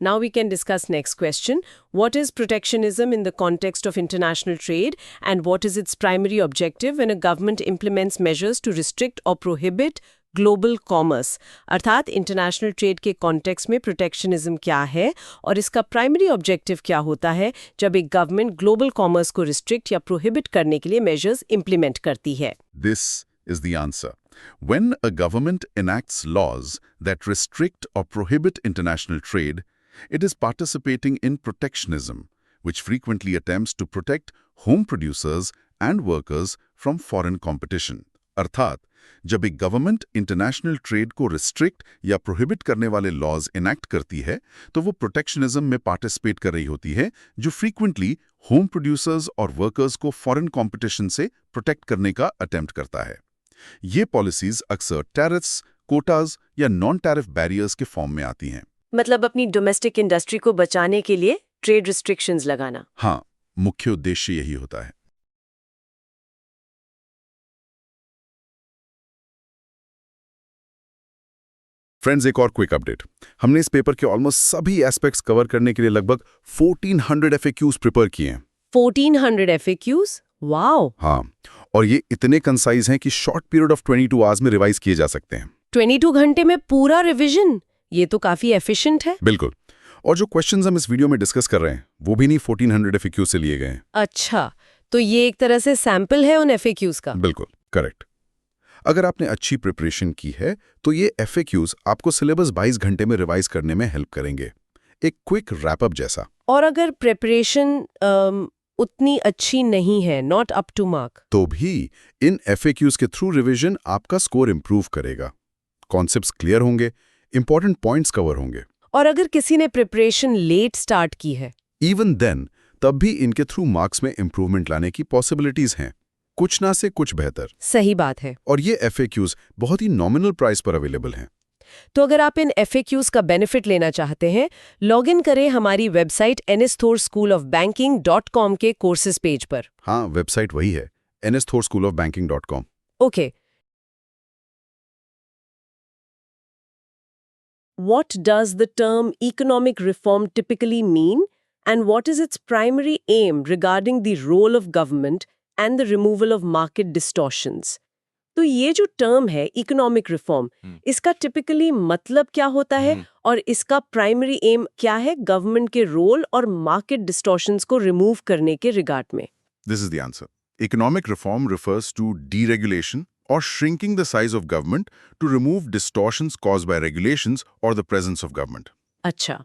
Now we can discuss next question. What is protectionism in the context of international trade and what is its primary objective when a government implements measures to restrict or prohibit global commerce? अर्थात international trade के context में protectionism क्या है और इसका primary objective क्या होता है जब एक गवर्नमेंट ग्लोबल कॉमर्स को रिस्ट्रिक्ट या प्रोहिबिट करने के लिए मेजर्स इंप्लीमेंट करती है। This is the answer. When a government enacts laws that restrict or prohibit international trade, it is participating in protectionism, which frequently attempts to protect home producers and workers from foreign competition. अर्थात जब एक government international trade को restrict या prohibit करने वाले laws enact करती है तो वो प्रोटेक्शनिज्म में पार्टिसिपेट कर रही होती है, जो फ्रीक्वेंटली होम प्रोड्यूसर्स और वर्कर्स को फॉरेन कंपटीशन से प्रोटेक्ट करने का अटेम्प्ट करता है। ये पॉलिसीज अक्सर टैरिफ्स, कोटाज या नॉन टैरिफ बैरियर्स के फॉर्म में आती हैं। मतलब अपनी डोमेस्टिक इंडस्ट्री को बचाने के लिए ट्रेड रिस्ट्रिक्शंस लगाना। हाँ, मुख्य उद्देश्य यही होता है। फ्रेंड्स, एक और क्विक अपडेट। हमने इस पेपर के ऑलमोस्ट सभी एस्पेक्ट्स कवर करने के लिए लगभग 1400 FAQs प्रिपेयर किए हैं। 1400 FAQs? वाओ! हाँ, और ये इतने कंसाइज हैं कि शॉर्ट पीरियड ऑफ 22 आवर्स में रिवाइज किए जा सकते हैं। 22 घंटे में पूरा रिवीजन? ये तो काफी एफिशिएंट है। बिल्कुल। और जो क्वेश्चंस हम इस वीडियो में डिस्कस कर रहे हैं वो भी नहीं 1400 FAQ से लिए गए हैं। अच्छा, तो ये एक तरह से सैंपल है उन FAQs का। बिल्कुल करेक्ट। अगर आपने अच्छी प्रिपरेशन की है तो ये FAQs आपको सिलेबस 22 घंटे में रिवाइज करने में हेल्प करेंगे, एक क्विक रैपअप जैसा। और अगर प्रिपरेशन उतनी अच्छी नहीं है, नॉट अप टू मार्क, तो भी इन FAQs के थ्रू रिवीजन आपका स्कोर इंप्रूव करेगा। कॉन्सेप्ट्स क्लियर होंगे, इंपॉर्टेंट पॉइंट्स कवर होंगे। और अगर किसी ने प्रिपरेशन लेट स्टार्ट की है, इवन देन तब भी इनके थ्रू मार्क्स में इंप्रूवमेंट लाने की पॉसिबिलिटीज हैं, कुछ ना से कुछ बेहतर। सही बात है। और ये FAQs बहुत ही नॉमिनल प्राइस पर अवेलेबल हैं। तो अगर आप इन FAQs का बेनिफिट लेना चाहते हैं, लॉग इन करें हमारी वेबसाइट nsthoreschoolofbanking.com के कोर्सेज पेज पर। हाँ, वेबसाइट वही है, nsthoreschoolofbanking.com। Okay. What does the term economic reform typically mean and what is its primary aim regarding the role of government and the removal of market distortions? तो ये जो term है economic reform, इसका typically मतलब क्या होता है और इसका प्राइमरी एम क्या है गवर्नमेंट के रोल और मार्केट डिस्टॉर्शंस को रिमूव करने के रिगार्ड में? This is the answer. Economic reform refers to deregulation or shrinking the size of government to remove distortions caused by regulations or the presence of government. अच्छा,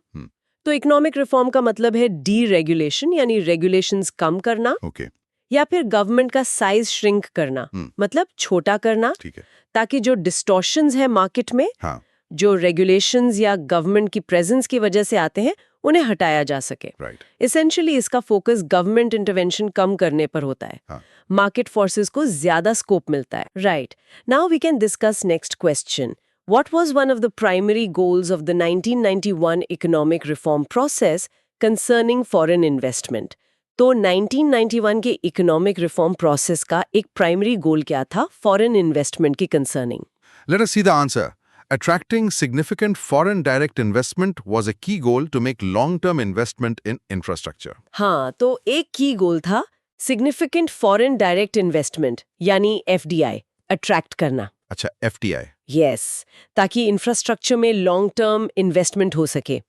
तो economic reform का मतलब है deregulation यानी regulations कम करना, Okay, या फिर government का साइज श्रिंक करना, मतलब छोटा करना, ठीक है। ताकि जो डिस्टॉर्शंस है मार्केट में, हाँ, जो रेगुलेशंस या गवर्नमेंट की प्रेजेंस की वजह से आते हैं, उन्हें हटाया जा सके। राइट। एसेंशियली इसका फोकस गवर्नमेंट इंटरवेंशन कम करने पर होता है। हाँ। मार्केट फोर्सेस को ज्यादा स्कोप मिलता है। Right. Now we can discuss next question. What was one of the primary goals of the 1991 economic reform process concerning foreign investment? तो 1991 के इकोनॉमिक रिफॉर्म प्रोसेस का एक प्राइमरी गोल क्या था फॉरेन इन्वेस्टमेंट की concerning? Let us see the answer. Attracting significant foreign direct investment was a key goal to make long-term investment in infrastructure. हाँ, तो एक की गोल था सिग्निफिकेंट फॉरेन डायरेक्ट इन्वेस्टमेंट यानी एफडीआई अट्रैक्ट करना। अच्छा, FDI. यस, ताकि इंफ्रास्ट्रक्चर में लॉन्ग टर्म इन्वेस्टमेंट हो सके।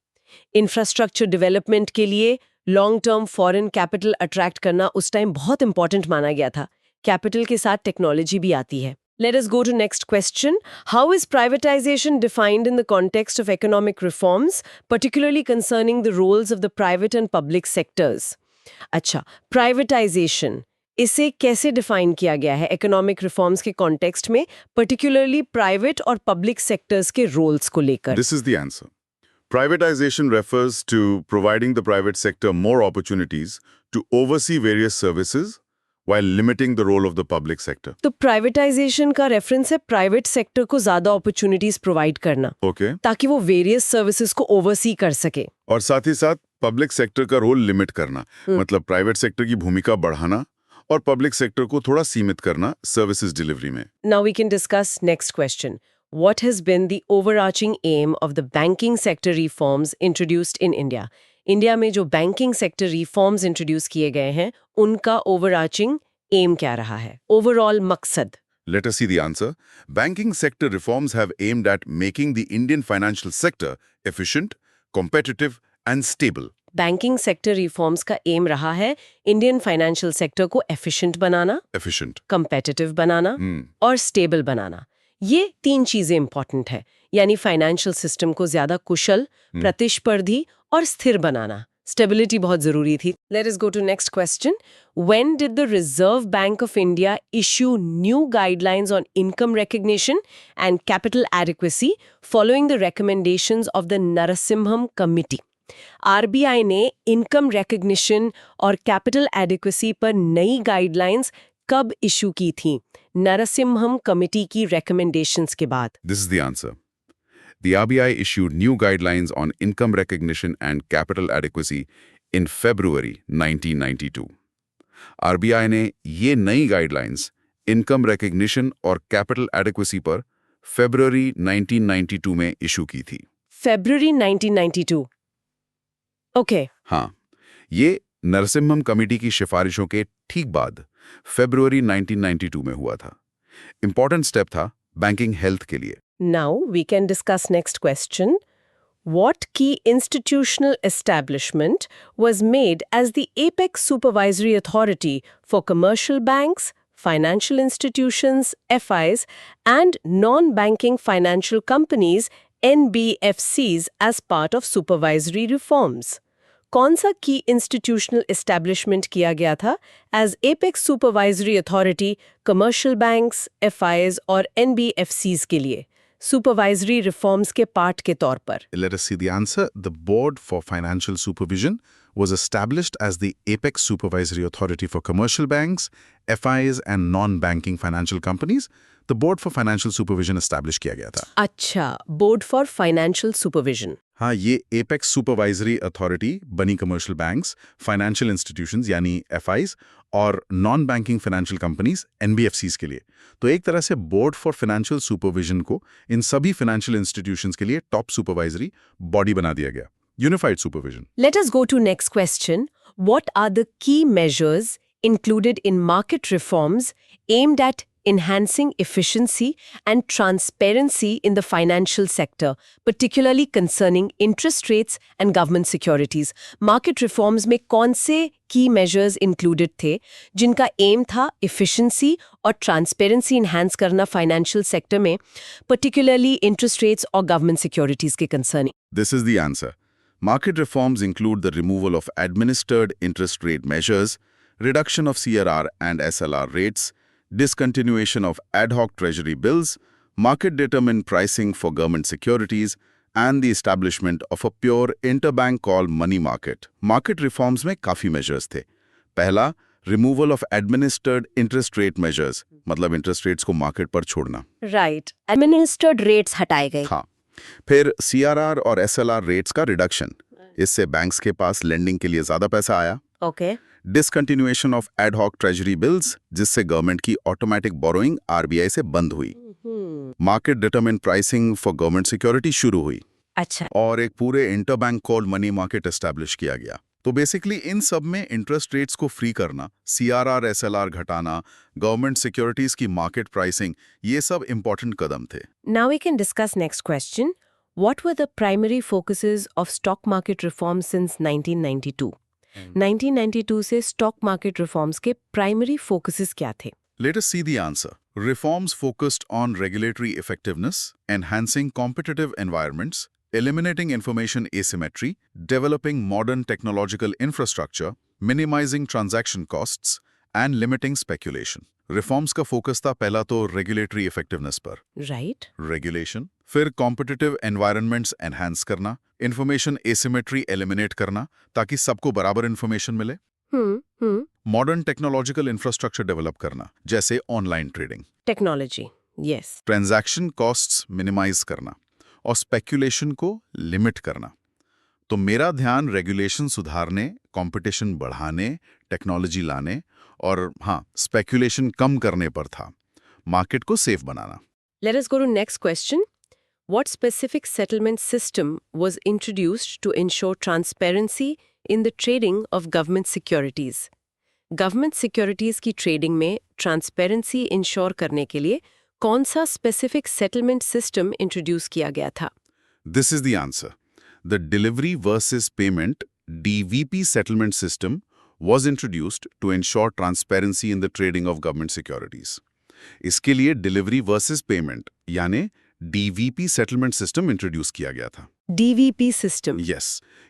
इंफ्रास्ट्रक्चर डेवलपमेंट के लिए long term foreign capital attract करना उस टाइम बहुत इंपॉर्टेंट माना गया था। कैपिटल के साथ टेक्नोलॉजी भी आती है। Let us go to next question. How is privatization defined in the context of economic reforms, particularly concerning the roles of the private and public sectors? अच्छा, privatization इसे कैसे डिफाइन किया गया है इकोनॉमिक रिफॉर्म्स के कॉन्टेक्स्ट में, particularly private और public sectors के रोल्स को लेकर? This is the answer. Privatization refers to providing the private sector more opportunities to oversee various services while limiting the role of the public sector. तो privatisation का reference है private sector को ज्यादा opportunities provide करना, Okay? ताकि वो various services को oversee कर सके। और साथ ही साथ पब्लिक सेक्टर का रोल लिमिट करना, मतलब प्राइवेट सेक्टर की भूमिका बढ़ाना और पब्लिक सेक्टर को थोड़ा सीमित करना सर्विसेज डिलीवरी में। Now we can discuss next question. What has been the overarching aim of the banking sector reforms introduced in India? India में जो बैंकिंग सेक्टर रिफॉर्म्स इंट्रोड्यूस किए गए हैं, उनका ओवरआर्चिंग एम क्या रहा है? ओवरऑल मकसद? Let us see the answer. Banking sector reforms have aimed at making the Indian financial sector efficient, competitive and stable. Banking sector reforms का एम रहा है इंडियन फाइनेंशियल सेक्टर को एफिशिएंट बनाना, Efficient. Competitive बनाना और stable बनाना। ये तीन चीजें important है, यानी फाइनेंशियल सिस्टम को ज्यादा कुशल, प्रतिस्पर्धी और स्थिर बनाना। स्टेबिलिटी बहुत जरूरी थी। Let us go to next question. When did the Reserve Bank of India issue new guidelines on income recognition and capital adequacy following the recommendations of the Narasimham committee? RBI ने income recognition और capital adequacy पर नई guidelines कब issue की थी, Narasimham committee की recommendations के बाद? This is the answer. The RBI issued new guidelines on income recognition and capital adequacy in February 1992. RBI ने ये नई गाइडलाइंस इनकम रिकग्निशन और कैपिटल एडिक्वेसी पर फरवरी 1992 में इशू की थी। फरवरी 1992। ओके। हाँ, ये नरसिम्हम कमेटी की सिफारिशों के ठीक बाद फरवरी 1992 में हुआ था। इंपॉर्टेंट स्टेप था बैंकिंग हेल्थ के लिए। Now we can discuss next question. What key institutional establishment was made as the apex supervisory authority for commercial banks, financial institutions, FIs, and non-banking financial companies, NBFCs, as part of supervisory reforms? कौन सा की institutional establishment किया गया था as apex supervisory authority commercial banks, FIs और NBFCs के लिए supervisory reforms के पार्ट के तौर पर? Let us see the answer. The Board for Financial Supervision was established as the apex supervisory authority for commercial banks, FIs and non-banking financial companies. The Board for Financial Supervision established किया गया था। अच्छा, board for financial supervision. हाँ, ये apex supervisory authority बनी commercial banks, financial institutions यानी FIs और non banking financial companies NBFCs के लिए। तो एक तरह से बोर्ड फॉर फाइनेंशियल सुपरविजन को इन सभी फाइनेंशियल इंस्टीट्यूशंस के लिए टॉप सुपरवाइजरी बॉडी बना दिया गया, unified supervision. Let us go to next question. What are the key measures included in market reforms aimed at enhancing efficiency and transparency in the financial sector, particularly concerning interest rates and government securities? Market reforms में कौन से key measures included थे जिनका aim था efficiency और transparency enhance करना financial sector में, particularly interest rates और government securities के concerning? This is the answer. Market reforms include the removal of administered interest rate measures, reduction of CRR and SLR rates, discontinuation of ad hoc treasury bills, market-determined pricing for government securities, and the establishment of a pure interbank call money market. Market reforms में काफी measures थे। पहला, removal of administered interest rate measures, मतलब interest rates को market पर छोड़ना। Right. Administered rates हटाए गए। हाँ, फिर CRR और SLR rates का reduction, इससे बैंक्स के पास lending के लिए ज़्यादा पैसा आया। Okay. Discontinuation of ad hoc treasury bills, जिससे गवर्नमेंट की ऑटोमेटिक बोरोइंग RBI से बंद हुई। Market determined pricing for government security शुरू हुई अच्छा, और एक पूरे interbank called money market establish किया गया। तो बेसिकली इन सब में इंटरेस्ट रेट्स को फ्री करना, सीआरआर एसएलआर घटाना, गवर्नमेंट सिक्योरिटीज की मार्केट प्राइसिंग, ये सब इंपॉर्टेंट कदम थे। now we can discuss next question. What were the primary focuses of stock market reforms since 1992? 1992 से stock market reforms के primary focuses क्या थे? Let us see the answer. Reforms focused on regulatory effectiveness, enhancing competitive environments, eliminating information asymmetry, developing modern technological infrastructure, minimizing transaction costs, and limiting speculation. Reforms का focus था पहला तो regulatory effectiveness पर, Right? regulation, फिर competitive environments enhance करना, information asymmetry eliminate करना ताकि सबको बराबर information मिले, मॉडर्न टेक्नोलॉजिकल इंफ्रास्ट्रक्चर डेवलप करना जैसे online trading, Technology. Yes. Transaction costs minimise करना और स्पेक्यूलेशन को लिमिट करना। तो मेरा ध्यान रेगुलेशन सुधारने, कंपटीशन बढ़ाने, टेक्नोलॉजी लाने और हाँ, स्पेक्यूलेशन कम करने पर था, मार्केट को safe banana. Let us go to next question. What specific settlement system was introduced to ensure transparency in the trading of government securities? Government securities की trading में transparency ensure करने के लिए कौन सा specific settlement system introduce किया गया था? This is the answer. The Delivery versus Payment (DVP) settlement system was introduced to ensure transparency in the trading of government securities. इसके लिए Delivery versus Payment यानी DVP settlement system इंट्रोड्यूस किया गया था। DVP system. Yes,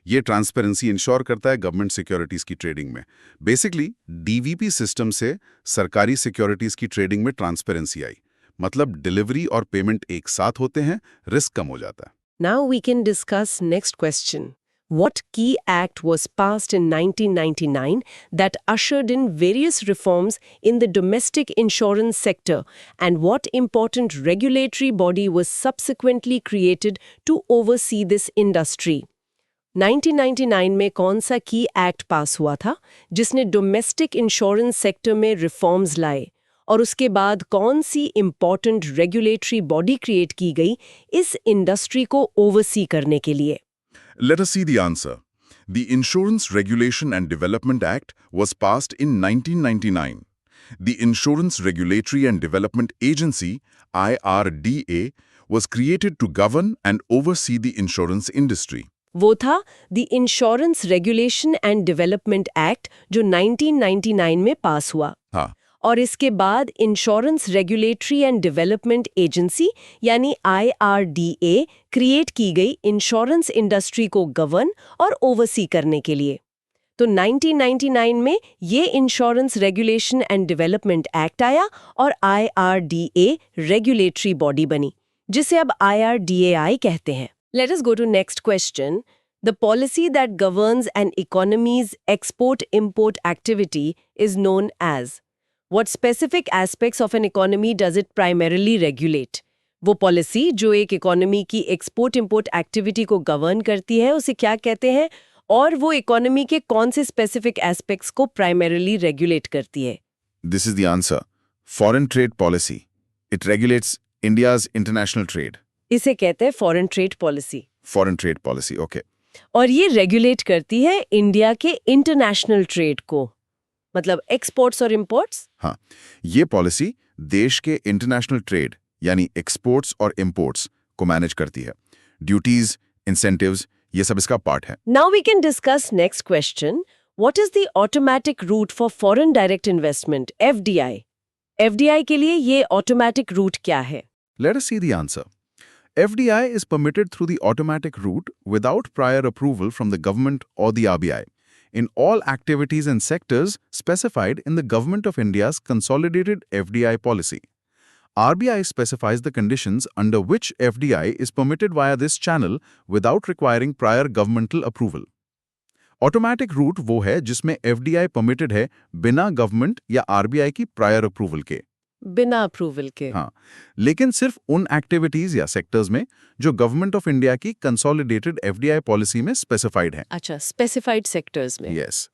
ये transparency ensure करता है government securities की ट्रेडिंग में। बेसिकली डीवीपी सिस्टम से सरकारी सिक्योरिटीज की ट्रेडिंग में ट्रांसपेरेंसी आई, मतलब डिलीवरी और पेमेंट एक साथ होते हैं, रिस्क कम हो जाता है। Now we can discuss next question. What key act was passed in 1999 that ushered in various reforms in the domestic insurance sector, and what important regulatory body was subsequently created to oversee this industry? 1999 में कौन सा की act पास हुआ था जिसने domestic insurance sector में reforms लाए, और उसके बाद कौन सी इंपॉर्टेंट रेगुलेटरी बॉडी क्रिएट की गई इस इंडस्ट्री को ओवरसी करने के लिए? Let us see the answer. The Insurance Regulation and Development Act was passed in 1999. The Insurance Regulatory and Development Agency, IRDA, was created to govern and oversee the insurance industry. वो था the insurance regulation and development act जो 1999 में पास हुआ, हाँ, और इसके बाद insurance regulatory and development agency यानी IRDA क्रिएट की गई इंश्योरेंस इंडस्ट्री को गवर्न और ओवरसी करने के लिए। तो 1999 में ये insurance regulation and development act आया और IRDA रेगुलेटरी बॉडी बनी, जिसे अब IRDAI कहते हैं। Let us go to next question. The policy that governs an economy's export-import activity is known as. What specific aspects of an economy does it primarily regulate? वो policy जो एक economy की export-import activity को govern करती है उसे क्या कहते हैं, और वो इकोनॉमी के कौन से स्पेसिफिक एस्पेक्ट्स को प्राइमरीली रेगुलेट करती है? This is the answer. Foreign trade policy. It regulates India's international trade. इसे कहते हैं foreign trade policy, Foreign trade policy, okay. और ये रेगुलेट करती है इंडिया के इंटरनेशनल ट्रेड को, मतलब एक्सपोर्ट्स और इंपोर्ट्स। हाँ, ये पॉलिसी देश के इंटरनेशनल ट्रेड यानी एक्सपोर्ट्स और इंपोर्ट्स को मैनेज करती है। ड्यूटीज, इंसेंटिव्स, ये सब इसका पार्ट है। Now we can discuss next question. What is the automatic route for foreign direct investment, FDI? FDI के लिए ये ऑटोमेटिक रूट क्या है? Let us see the answer. FDI is permitted through the automatic route without prior approval from the government or the RBI in all activities and sectors specified in the Government of India's Consolidated FDI Policy. RBI specifies the conditions under which FDI is permitted via this channel without requiring prior governmental approval. Automatic route वो है जिसमें FDI permitted है बिना government या RBI की prior approval के। बिना approval के। हाँ, लेकिन सिर्फ उन एक्टिविटीज या सेक्टर्स में जो गवर्नमेंट ऑफ इंडिया की कंसोलिडेटेड FDI पॉलिसी में स्पेसिफाइड है। अच्छा, स्पेसिफाइड सेक्टर्स में। यस,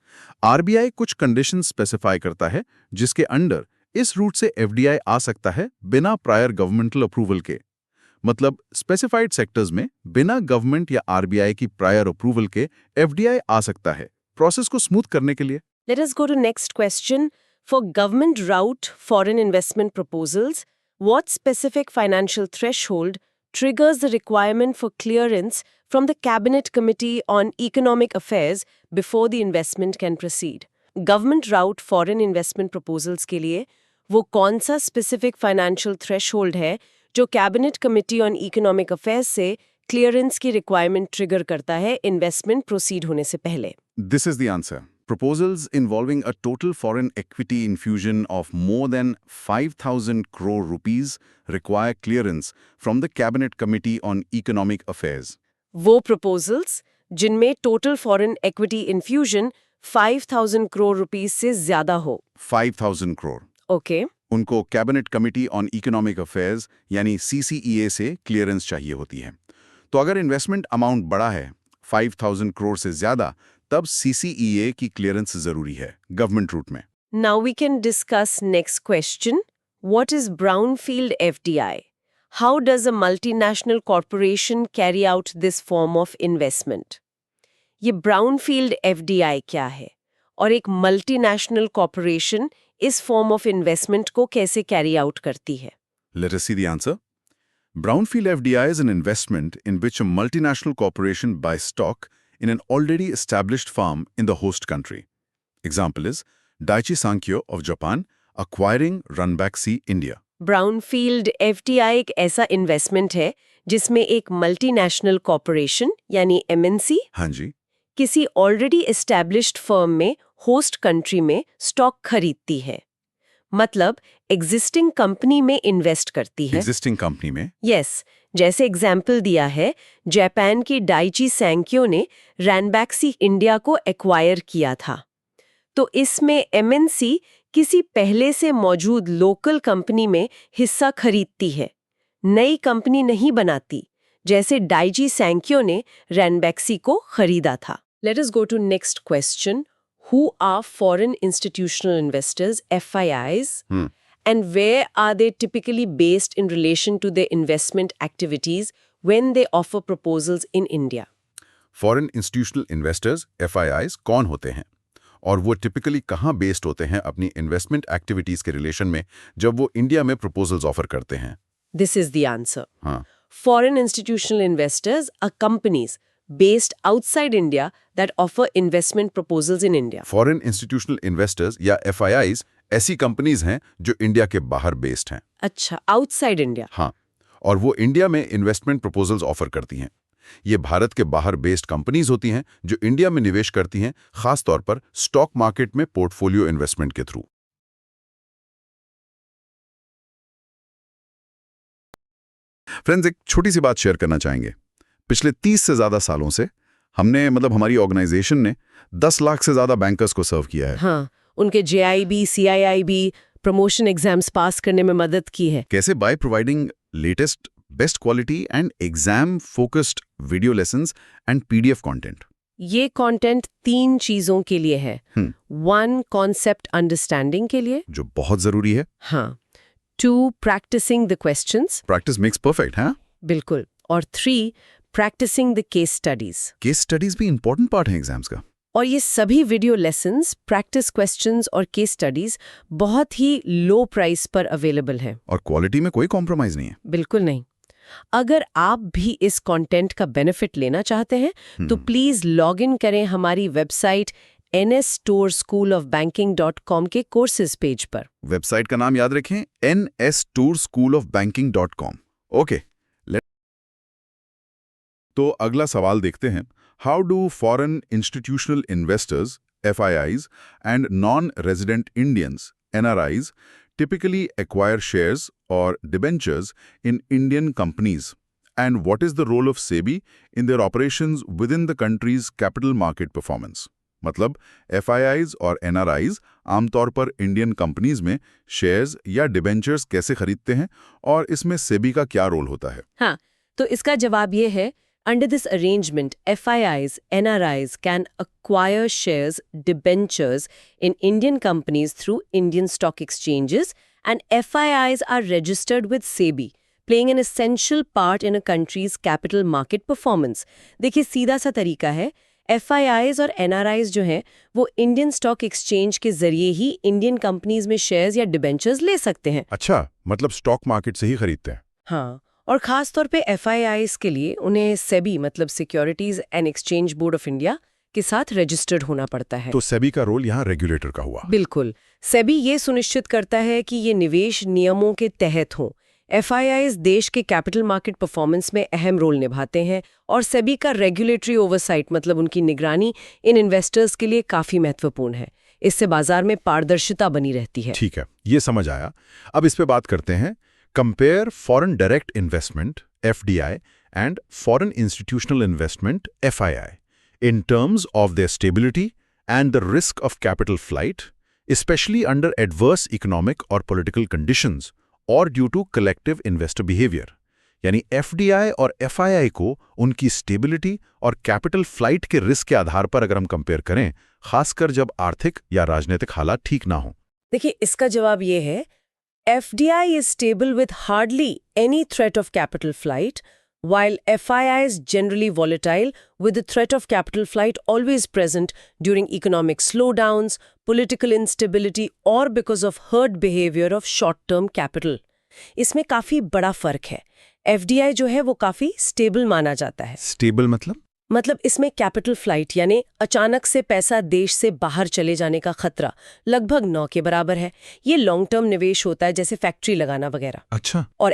RBI कुछ कंडीशन स्पेसिफाई करता है जिसके अंडर इस रूट से एफडीआई आ सकता है बिना प्रायर गवर्नमेंटल अप्रूवल के। मतलब स्पेसिफाइड सेक्टर्स में बिना गवर्नमेंट या आरबीआई की प्रायर अप्रूवल के एफडीआई आ सकता है, प्रोसेस को स्मूथ करने के लिए। Let us go to next question. For government route foreign investment proposals, what specific financial threshold triggers the requirement for clearance from the Cabinet Committee on Economic Affairs before the investment can proceed? Government route foreign investment proposals के लिए वो कौन सा specific financial threshold है जो Cabinet Committee on Economic Affairs से clearance की requirement trigger करता है investment proceed होने से पहले? This is the answer. Proposals involving a total foreign equity infusion of more than 5,000 crore rupees require clearance from the Cabinet Committee on Economic Affairs. वो proposals जिनमें total foreign equity infusion 5,000 crore rupees से ज्यादा हो. 5,000 crore. Okay. उनको cabinet committee on economic affairs यानी CCEA से clearance चाहिए होती है। तो अगर इन्वेस्टमेंट अमाउंट बड़ा है 5,000 करोड़ से ज्यादा, तब CCEA की क्लियरेंस जरूरी है गवर्नमेंट रूट में। Now we can discuss next question. What is brownfield FDI? How does a multinational corporation carry out this form of investment? ये brownfield FDI क्या है? और एक multinational corporation इस form of investment को कैसे carry out करती है? Let us see the answer. Brownfield FDI is an investment in which a multinational corporation buys stock in an already established firm in the host country. Example is Daiichi Sankyo of Japan acquiring Ranbaxy, India. Brownfield FDI एक ऐसा investment है जिसमें एक multinational corporation यानी MNC हाँ जी, किसी already established firm में host country में stock खरीदती है। मतलब existing company में invest करती है। existing company में Yes, जैसे एग्जाम्पल दिया है, जापान की डाइची सैंक्यो ने रैनबैक्सी इंडिया को एक्वायर किया था। तो इसमें MNC किसी पहले से मौजूद लोकल कंपनी में हिस्सा खरीदती है, नई कंपनी नहीं बनाती, जैसे डाइची सैंक्यो ने रैनबैक्सी को खरीदा था। Let us go to next question. Who are foreign institutional investors, FIIs? And where are they typically based in relation to their investment activities when they offer proposals in India? Foreign institutional investors FIIs कौन होते हैं और वो typically कहाँ based होते हैं अपनी investment activities के रिलेशन में जब वो इंडिया में प्रपोजल्स ऑफर करते हैं? This is the answer. हाँ, Foreign institutional investors are companies based outside India that offer investment proposals in India. Foreign institutional investors या FIIs ऐसी कंपनीज हैं जो इंडिया के बाहर बेस्ड हैं। अच्छा, outside India. हाँ, और वो इंडिया में इन्वेस्टमेंट प्रपोजल्स ऑफर करती हैं। ये भारत के बाहर बेस्ड कंपनीज होती हैं जो इंडिया में निवेश करती हैं, खास तौर पर स्टॉक मार्केट में पोर्टफोलियो इन्वेस्टमेंट के थ्रू। फ्रेंड्स, एक छोटी सी बात शेयर करना चाहेंगे। पिछले 30 से ज्यादा सालों से हमने हमारी ऑर्गेनाइजेशन ने 10 लाख से ज्यादा बैंकर्स को सर्व किया है। हाँ, उनके JIB, CIIB प्रमोशन एग्जाम्स पास करने में मदद की है। कैसे? By providing latest best quality and exam focused video lessons and PDF content. ये कंटेंट 3 चीजों के लिए है। 1 कॉन्सेप्ट अंडरस्टैंडिंग के लिए। जो बहुत जरूरी है। हाँ। 2 practising the questions. Practice makes perfect, हाँ? बिल्कुल। और 3 practising the case studies. Case studies भी इंपॉर्टेंट पार्ट है एग्जाम्स का। और ये सभी वीडियो लेसन्स, प्रैक्टिस क्वेश्चंस और केस स्टडीज बहुत ही लो प्राइस पर अवेलेबल है। और क्वालिटी में कोई कॉम्प्रोमाइज नहीं है। बिल्कुल नहीं। अगर आप भी इस कंटेंट का बेनिफिट लेना चाहते हैं तो प्लीज लॉग इन करें हमारी वेबसाइट nstourschoolofbanking.com के कोर्सेज पेज पर। वेबसाइट का नाम याद रखें, nstourschoolofbanking.com। ओके, तो अगला सवाल देखते हैं। How do foreign institutional investors FIIs and non resident Indians NRIs typically acquire shares or debentures in Indian companies? And what is the role of SEBI in their operations within the country's capital market performance? मतलब FIIs और NRIs आमतौर पर Indian companies में shares या debentures कैसे खरीदते हैं और इसमें सेबी का क्या रोल होता है? हाँ, तो इसका जवाब ये है, Under this arrangement, FIIs, NRIs can acquire shares, debentures in Indian companies through Indian stock exchanges, and FIIs are registered with SEBI, playing an essential part in a country's capital market performance. देखिए सीधा सा तरीका है, FIIs और NRIs जो हैं वो Indian stock exchange के जरिए ही इंडियन कंपनीज में शेयर्स या डिबेंचर्स ले सकते हैं। अच्छा, मतलब स्टॉक मार्केट से ही खरीदते हैं। हाँ, और खास तौर पे FIIs के लिए उन्हें सेबी मतलब securities and exchange board of India के साथ रजिस्टर्ड होना पड़ता है। तो सेबी का रोल यहाँ रेगुलेटर का हुआ। बिल्कुल, सेबी ये सुनिश्चित करता है कि ये निवेश नियमों के तहत हों। FIIs देश के कैपिटल मार्केट परफॉर्मेंस में अहम रोल निभाते हैं और सेबी का रेगुलेटरी ओवरसाइट मतलब उनकी निगरानी इन इन्वेस्टर्स के लिए काफी महत्वपूर्ण है। इससे बाजार में पारदर्शिता बनी रहती है। ठीक है, ये समझ आया। अब इस पे बात करते हैं। Compare foreign direct investment FDI and foreign institutional investment FII in terms of their stability and the risk of capital flight, especially under adverse economic or political conditions or due to collective investor behavior. यानी FDI और FII को उनकी stability और capital flight के risk के आधार पर अगर हम कंपेयर करें, खासकर जब आर्थिक या राजनीतिक हालात ठीक ना हो। देखिए इसका जवाब ये है, FDI is stable with hardly any threat of capital flight, while FII is generally volatile with the threat of capital flight always present during economic slowdowns, political instability or because of herd behavior of short-term capital. इसमें काफी बड़ा फर्क है। FDI जो है वो काफी stable माना जाता है। स्टेबल मतलब इसमें कैपिटल फ्लाइट यानी अचानक से पैसा देश से बाहर चले जाने का खतरा लगभग 9 के बराबर है। ये लॉन्ग टर्म निवेश होता है जैसे फैक्ट्री लगाना वगैरह। अच्छा। और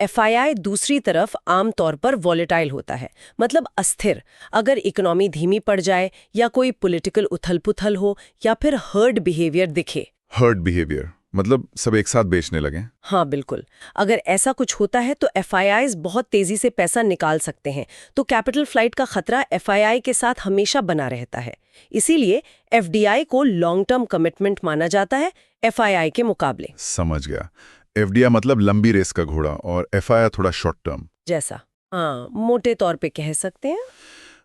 FII दूसरी तरफ आमतौर पर वॉलेटाइल होता है, मतलब अस्थिर। अगर इकोनॉमी धीमी पड़ जाए या कोई पॉलिटिकल उथल-पुथल हो या फिर हर्ड बिहेवियर दिखे। हर्ड बिहेवियर मतलब सब एक साथ बेचने लगे। हाँ बिल्कुल, अगर ऐसा कुछ होता है तो FIIs बहुत तेजी से पैसा निकाल सकते हैं, तो कैपिटल फ्लाइट का खतरा FII के साथ हमेशा बना रहता है। इसीलिए FDI को लॉन्ग टर्म कमिटमेंट माना जाता है FII के मुकाबले। समझ गया। FDI मतलब लंबी रेस का घोड़ा और FII थोड़ा शॉर्ट टर्म जैसा। हाँ, मोटे तौर पे कह सकते हैं।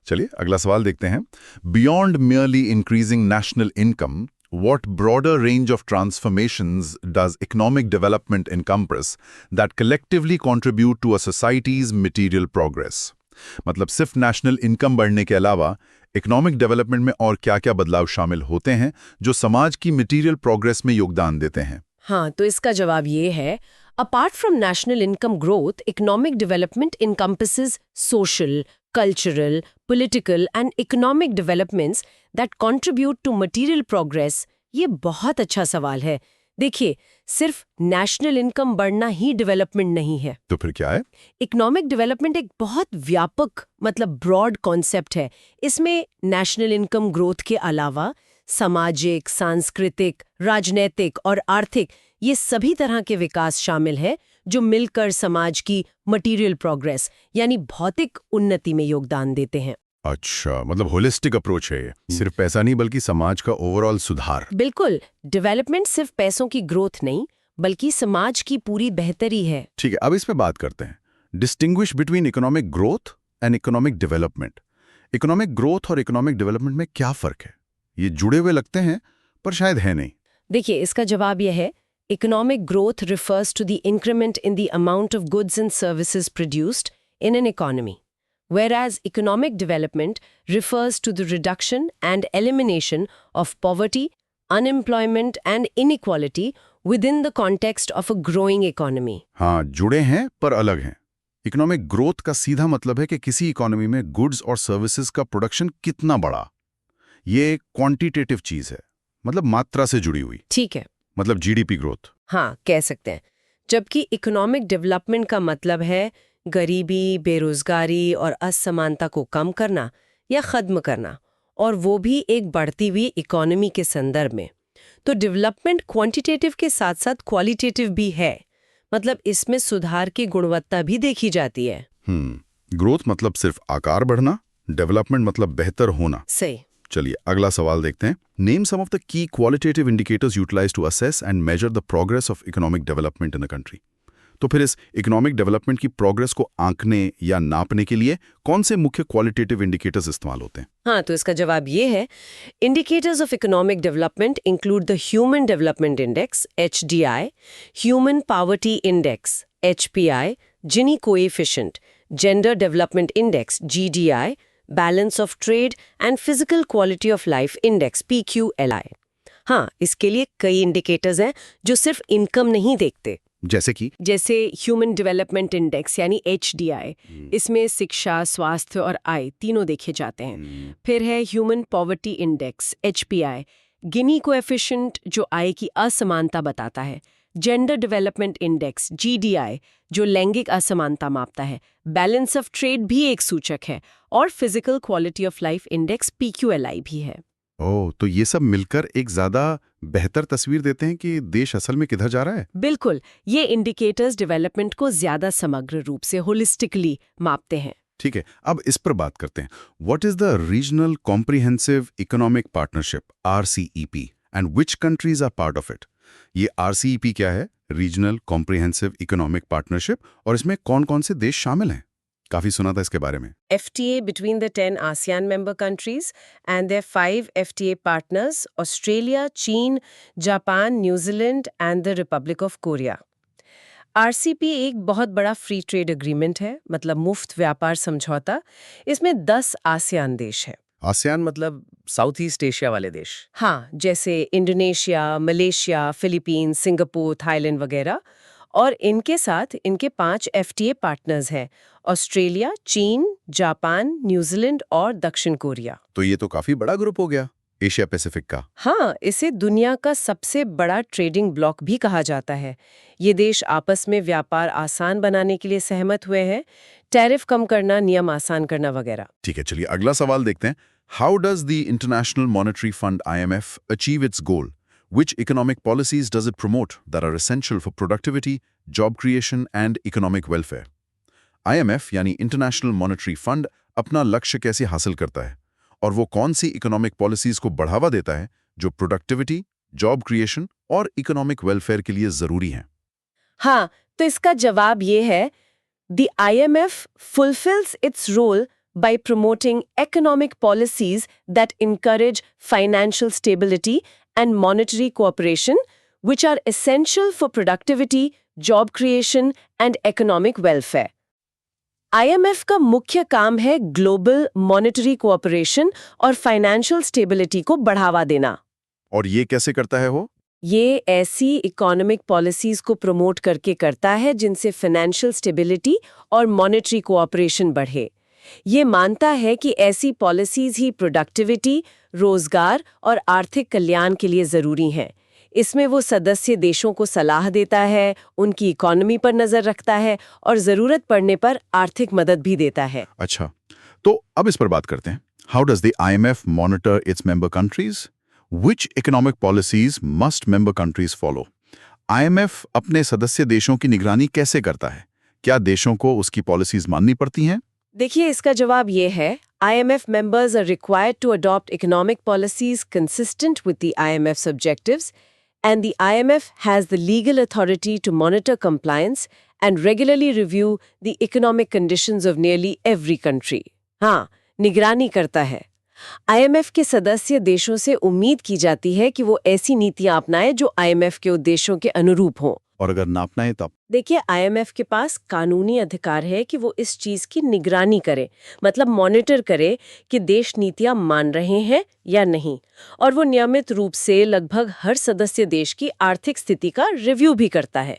चलिए अगला सवाल देखते हैं। Beyond merely increasing national income, what broader range of transformations does economic development encompass that collectively contribute to a society's material progress? मतलब सिर्फ नेशनल इनकम बढ़ने के अलावा इकोनॉमिक डेवलपमेंट में और क्या-क्या बदलाव शामिल होते हैं जो समाज की मटेरियल प्रोग्रेस में योगदान देते हैं? हाँ, तो इसका जवाब ये है, apart from national income growth, economic development encompasses social, cultural, political and economic developments that contribute to material progress। ये बहुत अच्छा सवाल है। देखिए, सिर्फ नेशनल इनकम बढ़ना ही डेवलपमेंट नहीं है। तो फिर क्या है? इकोनॉमिक डेवलपमेंट एक बहुत व्यापक मतलब ब्रॉड कॉन्सेप्ट है। इसमें नेशनल इनकम ग्रोथ के अलावा सामाजिक, सांस्कृतिक, राजनैतिक और आर्थिक ये सभी तरह के विकास शामिल है जो मिलकर समाज की मटेरियल प्रोग्रेस यानी भौतिक उन्नति में योगदान देते हैं। अच्छा, मतलब होलिस्टिक अप्रोच है ये। सिर्फ पैसा नहीं बल्कि समाज का ओवरऑल सुधार। बिल्कुल, डेवलपमेंट सिर्फ पैसों की ग्रोथ नहीं बल्कि समाज की पूरी बेहतरी है। ठीक है, अब इस पे बात करते हैं। Distinguish between economic growth and economic development. Economic growth और इकोनॉमिक डेवलपमेंट में क्या फर्क है? ये जुड़े हुए लगते हैं पर शायद है नहीं। देखिए, इसका जवाब यह है, economic growth refers to the increment in the amount of goods and services produced in an economy, whereas economic development refers to the reduction and elimination of poverty, unemployment and inequality within the context of a growing economy. हाँ, जुड़े हैं पर अलग हैं। Economic growth का सीधा मतलब है कि किसी इकोनॉमी में गुड्स और सर्विसेज का प्रोडक्शन कितना बढ़ा। ये एक क्वांटिटेटिव चीज है, मतलब मात्रा से जुड़ी हुई। ठीक है, मतलब जीडीपी ग्रोथ। हाँ, कह सकते हैं। जबकि इकोनॉमिक डेवलपमेंट का मतलब है गरीबी, बेरोजगारी और असमानता को कम करना या खत्म करना, और वो भी एक बढ़ती हुई इकोनॉमी के संदर्भ में। तो डेवलपमेंट क्वांटिटेटिव के साथ साथ क्वालिटेटिव भी है, मतलब इसमें सुधार की गुणवत्ता भी देखी जाती है। ग्रोथ मतलब सिर्फ आकार बढ़ना, डेवलपमेंट मतलब बेहतर होना। सही। चलिए अगला सवाल देखते हैं। Name some of the key qualitative indicators utilised to assess and measure the progress of economic development in the country. तो फिर इस इकोनॉमिक डेवलपमेंट की प्रोग्रेस को आंकने या नापने के लिए कौन से मुख्य क्वालिटेटिव इंडिकेटर्स इस्तेमाल होते हैं? हाँ, तो इसका जवाब ये है, indicators of economic development include the human development index HDI, human poverty index HPI, Gini coefficient, gender development index GDI, balance of trade and physical quality of life index PQLI। हाँ, इसके लिए कई इंडिकेटर्स हैं जो सिर्फ income नहीं देखते। जैसे ह्यूमन डेवलपमेंट इंडेक्स यानी HDI, इसमें शिक्षा, स्वास्थ्य और आय तीनों देखे जाते हैं। फिर है ह्यूमन पॉवर्टी इंडेक्स HPI, गिनी कोएफिशिएंट जो आय की असमानता बताता है, जेंडर डेवलपमेंट इंडेक्स GDI जो लैंगिक असमानता मापता है, बैलेंस ऑफ ट्रेड भी एक सूचक है, और physical quality of life index PQLI भी है। ओह, तो ये सब मिलकर एक ज्यादा बेहतर तस्वीर देते हैं कि देश असल में किधर जा रहा है। बिल्कुल, ये इंडिकेटर्स डेवलपमेंट को ज्यादा समग्र रूप से होलिस्टिकली मापते हैं। ठीक है, अब इस पर बात करते हैं। What is the regional comprehensive economic partnership RCEP and which countries are part of it? ये RCEP क्या है, रीजनल कॉम्प्रिहेंसिव इकोनॉमिक पार्टनरशिप, और इसमें कौन कौन से देश शामिल हैं? काफी सुना था इसके बारे में। FTA between the 10 ASEAN member countries and their 5 FTA partners, Australia, चीन, Japan, New Zealand and the Republic of Korea। RCP एक बहुत बड़ा फ्री ट्रेड एग्रीमेंट है, मतलब मुफ्त व्यापार समझौता। इसमें 10 आसियान देश हैं। आसियान मतलब साउथ ईस्ट एशिया वाले देश। हाँ, जैसे Indonesia, Malaysia, Philippines, Singapore, Thailand वगैरह। और इनके साथ इनके 5 FTA पार्टनर्स हैं, ऑस्ट्रेलिया, चीन, जापान, न्यूजीलैंड और दक्षिण कोरिया। तो ये तो काफी बड़ा ग्रुप हो गया एशिया पैसिफिक का। हाँ, इसे दुनिया का सबसे बड़ा ट्रेडिंग ब्लॉक भी कहा जाता है। ये देश आपस में व्यापार आसान बनाने के लिए सहमत हुए हैं, टैरिफ कम करना, नियम आसान करना वगैरह। ठीक है, चलिए अगला सवाल देखते हैं। How does the international monetary fund IMF achieve it's goal? Which economic policies does it promote that are essential for productivity, job creation and economic welfare? IMF यानी इंटरनेशनल मॉनेटरी फंड अपना लक्ष्य कैसे हासिल करता है, और वो कौन सी इकोनॉमिक पॉलिसीज को बढ़ावा देता है जो प्रोडक्टिविटी, जॉब क्रिएशन और इकोनॉमिक वेलफेयर के लिए जरूरी हैं? हाँ, तो इसका जवाब ये है, The IMF fulfills its role by promoting economic policies that encourage financial stability and monetary cooperation, which are essential for productivity, job creation and economic welfare. IMF का मुख्य काम है ग्लोबल मॉनेटरी कोऑपरेशन और फाइनेंशियल स्टेबिलिटी को बढ़ावा देना। और ये कैसे करता है वो? ये ऐसी इकोनॉमिक पॉलिसीज को प्रमोट करके करता है जिनसे फाइनेंशियल स्टेबिलिटी और मॉनेटरी कोऑपरेशन बढ़े। ये मानता है कि ऐसी पॉलिसीज ही प्रोडक्टिविटी, रोजगार और आर्थिक कल्याण के लिए जरूरी हैं। इसमें वो सदस्य देशों को सलाह देता है, उनकी इकोनॉमी पर नजर रखता है और जरूरत पड़ने पर आर्थिक मदद भी देता है। अच्छा, तो अब इस पर बात करते हैं। How does the IMF monitor its member countries? Which economic policies must member countries follow? IMF अपने सदस्य देशों की निगरानी कैसे करता है? क्या देशों को उसकी पॉलिसीज माननी पड़ती हैं? देखिए, इसका जवाब ये है, IMF members are required to adopt economic policies consistent with the IMF's objectives, and the IMF has the legal authority to monitor compliance and regularly review the economic conditions of nearly every country. हाँ, निगरानी करता है। IMF के सदस्य देशों से उम्मीद की जाती है कि वो ऐसी नीतियां अपनाएं जो IMF के उद्देश्यों के अनुरूप हों। और अगर नापना है तब? देखिए, IMF के पास कानूनी अधिकार है कि वो इस चीज की निगरानी करे, मतलब मॉनिटर करे कि देश नीतियां मान रहे हैं या नहीं, और वो नियमित रूप से लगभग हर सदस्य देश की आर्थिक स्थिति का रिव्यू भी करता है।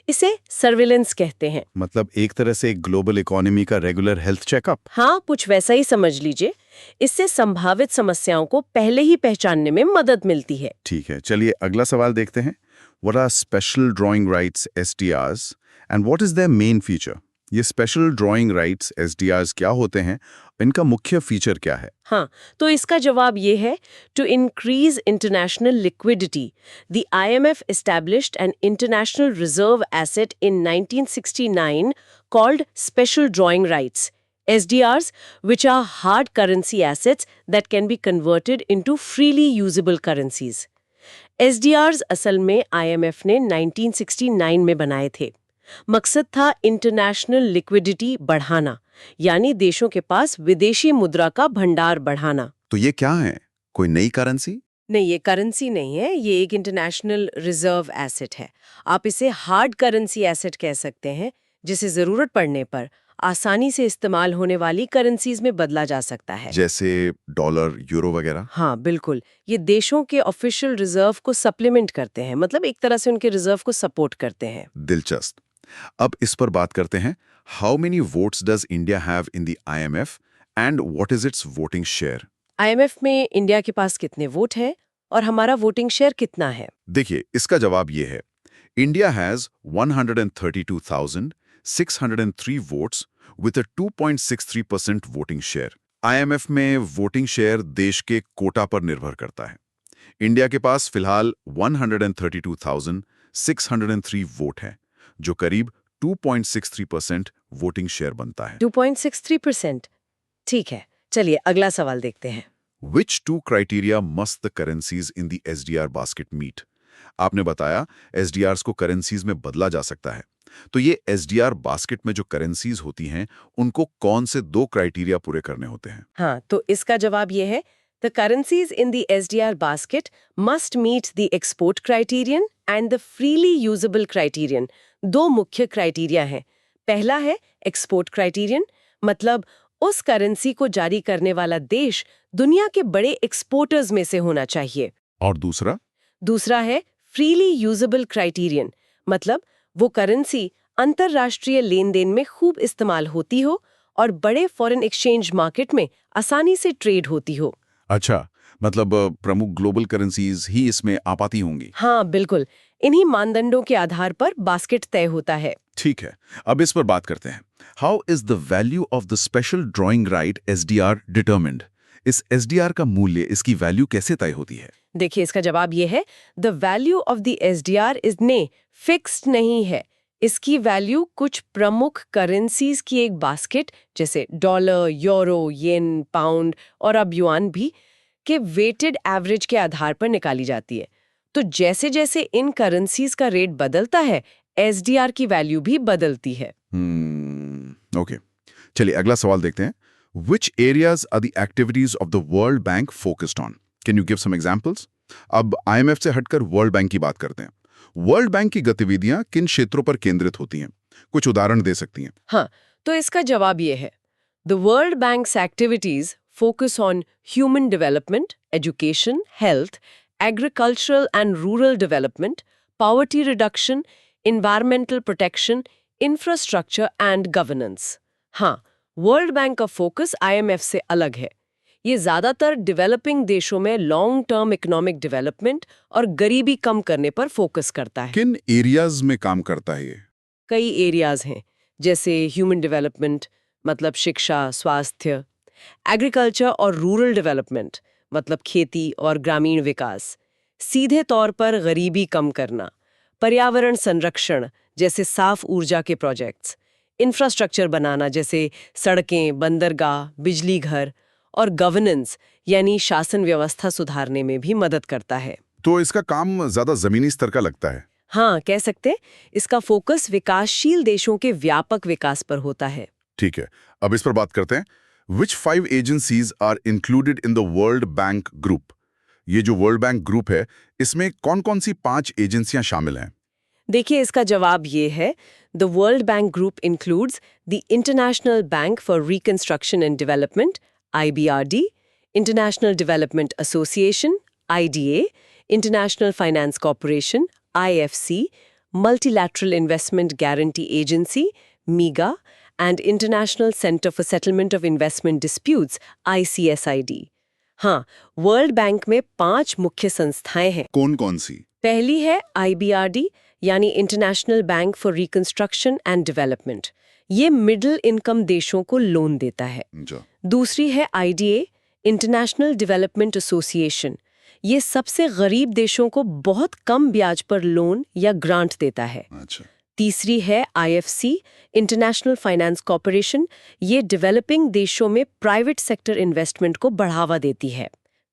इसे सर्विलेंस कहते हैं। मतलब एक तरह से ग्लोबल इकोनॉमी का रेगुलर हेल्थ चेकअप। हाँ, कुछ वैसा ही समझ लीजिए। इससे संभावित समस्याओं को पहले ही पहचानने में मदद मिलती है। ठीक है, चलिए अगला सवाल देखते हैं। What are special drawing rights SDRs and what is their main feature? ये स्पेशल ड्राइंग राइट्स SDRs क्या होते हैं, इनका मुख्य फीचर क्या है? हाँ, तो इसका जवाब ये है, to increase international liquidity, the IMF established an international reserve asset in 1969 called special drawing rights, SDRs, which are hard currency assets that can be converted into freely usable currencies. SDRs असल में IMF ने 1969 में बनाए थे। मकसद था international liquidity बढ़ाना, यानी देशों के पास विदेशी मुद्रा का भंडार बढ़ाना। तो ये क्या है, कोई नई करेंसी? नहीं, ये करेंसी नहीं है, ये एक इंटरनेशनल रिजर्व एसेट है। आप इसे हार्ड करेंसी एसेट कह सकते हैं, जिसे जरूरत पड़ने पर आसानी से इस्तेमाल होने वाली करेंसीज में बदला जा सकता है। जैसे डॉलर, यूरो वगैरह? हाँ बिल्कुल, ये देशों के ऑफिशियल रिजर्व को सप्लीमेंट करते हैं, मतलब एक तरह से उनके रिजर्व को सपोर्ट करते हैं। दिलचस्प। अब इस पर बात करते हैं, how many votes does India have in the IMF and what is it's voting share? IMF में इंडिया के पास कितने वोट हैं और हमारा वोटिंग शेयर कितना है? देखिए, इसका जवाब ये है, India has 132,603 votes with a 2.63% voting share. IMF में वोटिंग शेयर देश के कोटा पर निर्भर करता है। इंडिया के पास फिलहाल 132,603 वोट है, जो करीब 2.63% वोटिंग शेयर बनता है। 2.63%। ठीक है, चलिए अगला सवाल देखते हैं। Which two criteria must the currencies in the SDR basket meet? आपने बताया SDRs को करेंसीज में बदला जा सकता है, तो ये SDR बास्केट में जो करेंसीज होती हैं, उनको कौन से 2 क्राइटेरिया पूरे करने होते हैं? हाँ, तो इसका जवाब ये है, the currencies in the SDR basket must meet the export criterion and the freely usable criterion. 2 मुख्य क्राइटेरिया हैं। पहला है एक्सपोर्ट क्राइटेरियन, मतलब उस करेंसी को जारी करने वाला देश दुनिया के बड़े एक्सपोर्टर्स में से होना चाहिए। और दूसरा? दूसरा है फ्रीली यूजेबल क्राइटेरियन, मतलब वो करेंसी अंतरराष्ट्रीय लेन देन में खूब इस्तेमाल होती हो और बड़े फॉरेन एक्सचेंज मार्केट में आसानी से ट्रेड होती हो। अच्छा, मतलब प्रमुख ग्लोबल करेंसीज ही इसमें आ पाती होंगी। हाँ बिल्कुल, इन्हीं मानदंडों के आधार पर बास्केट तय होता है। ठीक है, अब इस पर बात करते हैं। How is the value of the special drawing right SDR determined? इस SDR का मूल्य, इसकी वैल्यू कैसे तय होती है? देखिए, इसका जवाब ये है, the value of the SDR is fixed नहीं है। इसकी वैल्यू कुछ प्रमुख करेंसीज की एक बास्केट, जैसे डॉलर, यूरो, येन, पाउंड और अब युआन भी, के वेटेड एवरेज के आधार पर निकाली जाती है। तो जैसे जैसे इन करेंसीज का रेट बदलता है, SDR की वैल्यू भी बदलती है। ओके, चलिए अगला सवाल देखते हैं। Which areas are the activities of the World Bank focused on? Can you give some examples? अब IMF से हटकर वर्ल्ड बैंक की बात करते हैं। वर्ल्ड बैंक की गतिविधियां किन क्षेत्रों पर केंद्रित होती हैं? कुछ उदाहरण दे सकती हैं? हाँ, तो इसका जवाब ये है, the world banks activities focus on human development, education, health, agricultural and rural development, poverty reduction, environmental protection, infrastructure and governance. हाँ, वर्ल्ड बैंक का फोकस IMF से अलग है। ये ज्यादातर डेवलपिंग देशों में लॉन्ग टर्म इकोनॉमिक डेवलपमेंट और गरीबी कम करने पर फोकस करता है। किन एरियाज में काम करता है ये? कई एरियाज हैं, जैसे ह्यूमन डेवलपमेंट, मतलब शिक्षा, स्वास्थ्य, एग्रीकल्चर और रूरल डेवलपमेंट, मतलब खेती और ग्रामीण विकास, सीधे तौर पर गरीबी कम करना, पर्यावरण संरक्षण, जैसे साफ ऊर्जा के प्रोजेक्ट्स, इंफ्रास्ट्रक्चर बनाना, जैसे सड़कें, बंदरगाह, बिजली घर, और गवर्नेंस, यानी शासन व्यवस्था सुधारने में भी मदद करता है। तो इसका काम ज्यादा जमीनी स्तर का लगता है। हाँ, कह सकते हैं। इसका फोकस विकासशील देशों के व्यापक विकास पर होता है। ठीक है, अब इस पर बात करते हैं। Which 5 agencies are included in the World Bank Group? ये जो वर्ल्ड बैंक ग्रुप है, इसमें कौन-कौन सी 5 एजेंसियां शामिल हैं? देखिए, इसका जवाब ये है, the World bank group includes the international bank for reconstruction and development, IBRD, international development association, IDA, international finance corporation, IFC, multilateral investment guarantee agency, MIGA, and International Center for Settlement of Investment Disputes, ICSID। हाँ, world bank में 5 मुख्य संस्थाएं हैं। कौन-कौन सी? पहली है IBRD, यानी international bank for reconstruction and development. ये मिडिल इनकम देशों को लोन देता है। दूसरी है IDA, इंटरनेशनल डेवलपमेंट एसोसिएशन। ये सबसे गरीब देशों को बहुत कम ब्याज पर लोन या ग्रांट देता है। अच्छा। तीसरी है IFC, इंटरनेशनल फाइनेंस कॉर्पोरेशन। ये डेवलपिंग देशों में प्राइवेट सेक्टर इन्वेस्टमेंट को बढ़ावा देती है।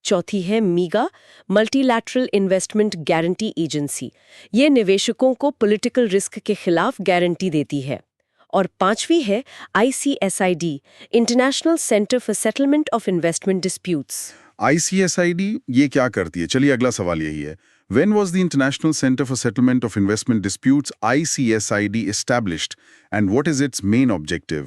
चौथी है मीगा, मल्टीलैटरल इन्वेस्टमेंट गारंटी एजेंसी। ये निवेशकों को पॉलिटिकल रिस्क के खिलाफ गारंटी देती है। और पांचवी है ICSID, international centre for settlement of investment disputes. ICSID ये क्या करती है? चलिए अगला सवाल यही है। When was the International Center for Settlement of Investment Disputes ICSID established and what is its main objective?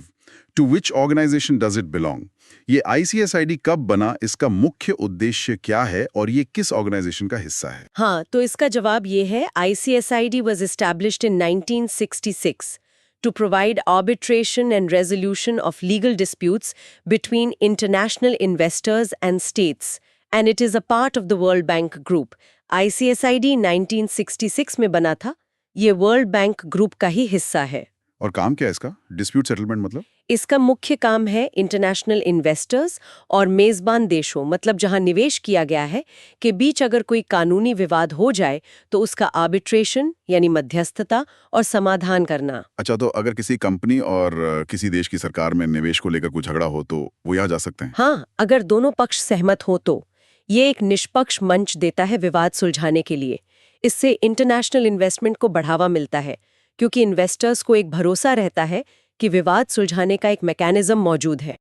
To which organization does it belong? ये ICSID कब बना, इसका मुख्य उद्देश्य क्या है और ये किस ऑर्गेनाइजेशन का हिस्सा है? हाँ, तो इसका जवाब ये है ICSID was established in 1966 to provide arbitration and resolution of legal disputes between international investors and states, and it is a part of the World Bank Group. ICSID 1966 में बना था, ये वर्ल्ड बैंक ग्रुप का ही हिस्सा है। और काम क्या है इसका? डिस्प्यूट सेटलमेंट मतलब? इसका मुख्य काम है इंटरनेशनल इन्वेस्टर्स और मेजबान देशों, मतलब जहां निवेश किया गया है, के बीच अगर कोई कानूनी विवाद हो जाए तो उसका आर्बिट्रेशन यानी मध्यस्थता और समाधान करना। अच्छा, तो अगर किसी कंपनी और किसी देश की सरकार में निवेश को लेकर कुछ झगड़ा हो तो वो यहाँ जा सकते हैं? हाँ, अगर दोनों पक्ष सहमत हो तो। ये एक निष्पक्ष मंच देता है विवाद सुलझाने के लिए। इससे इंटरनेशनल इन्वेस्टमेंट को बढ़ावा मिलता है, क्योंकि इन्वेस्टर्स को एक भरोसा रहता है कि विवाद सुलझाने का एक मैकेनिज्म मौजूद है।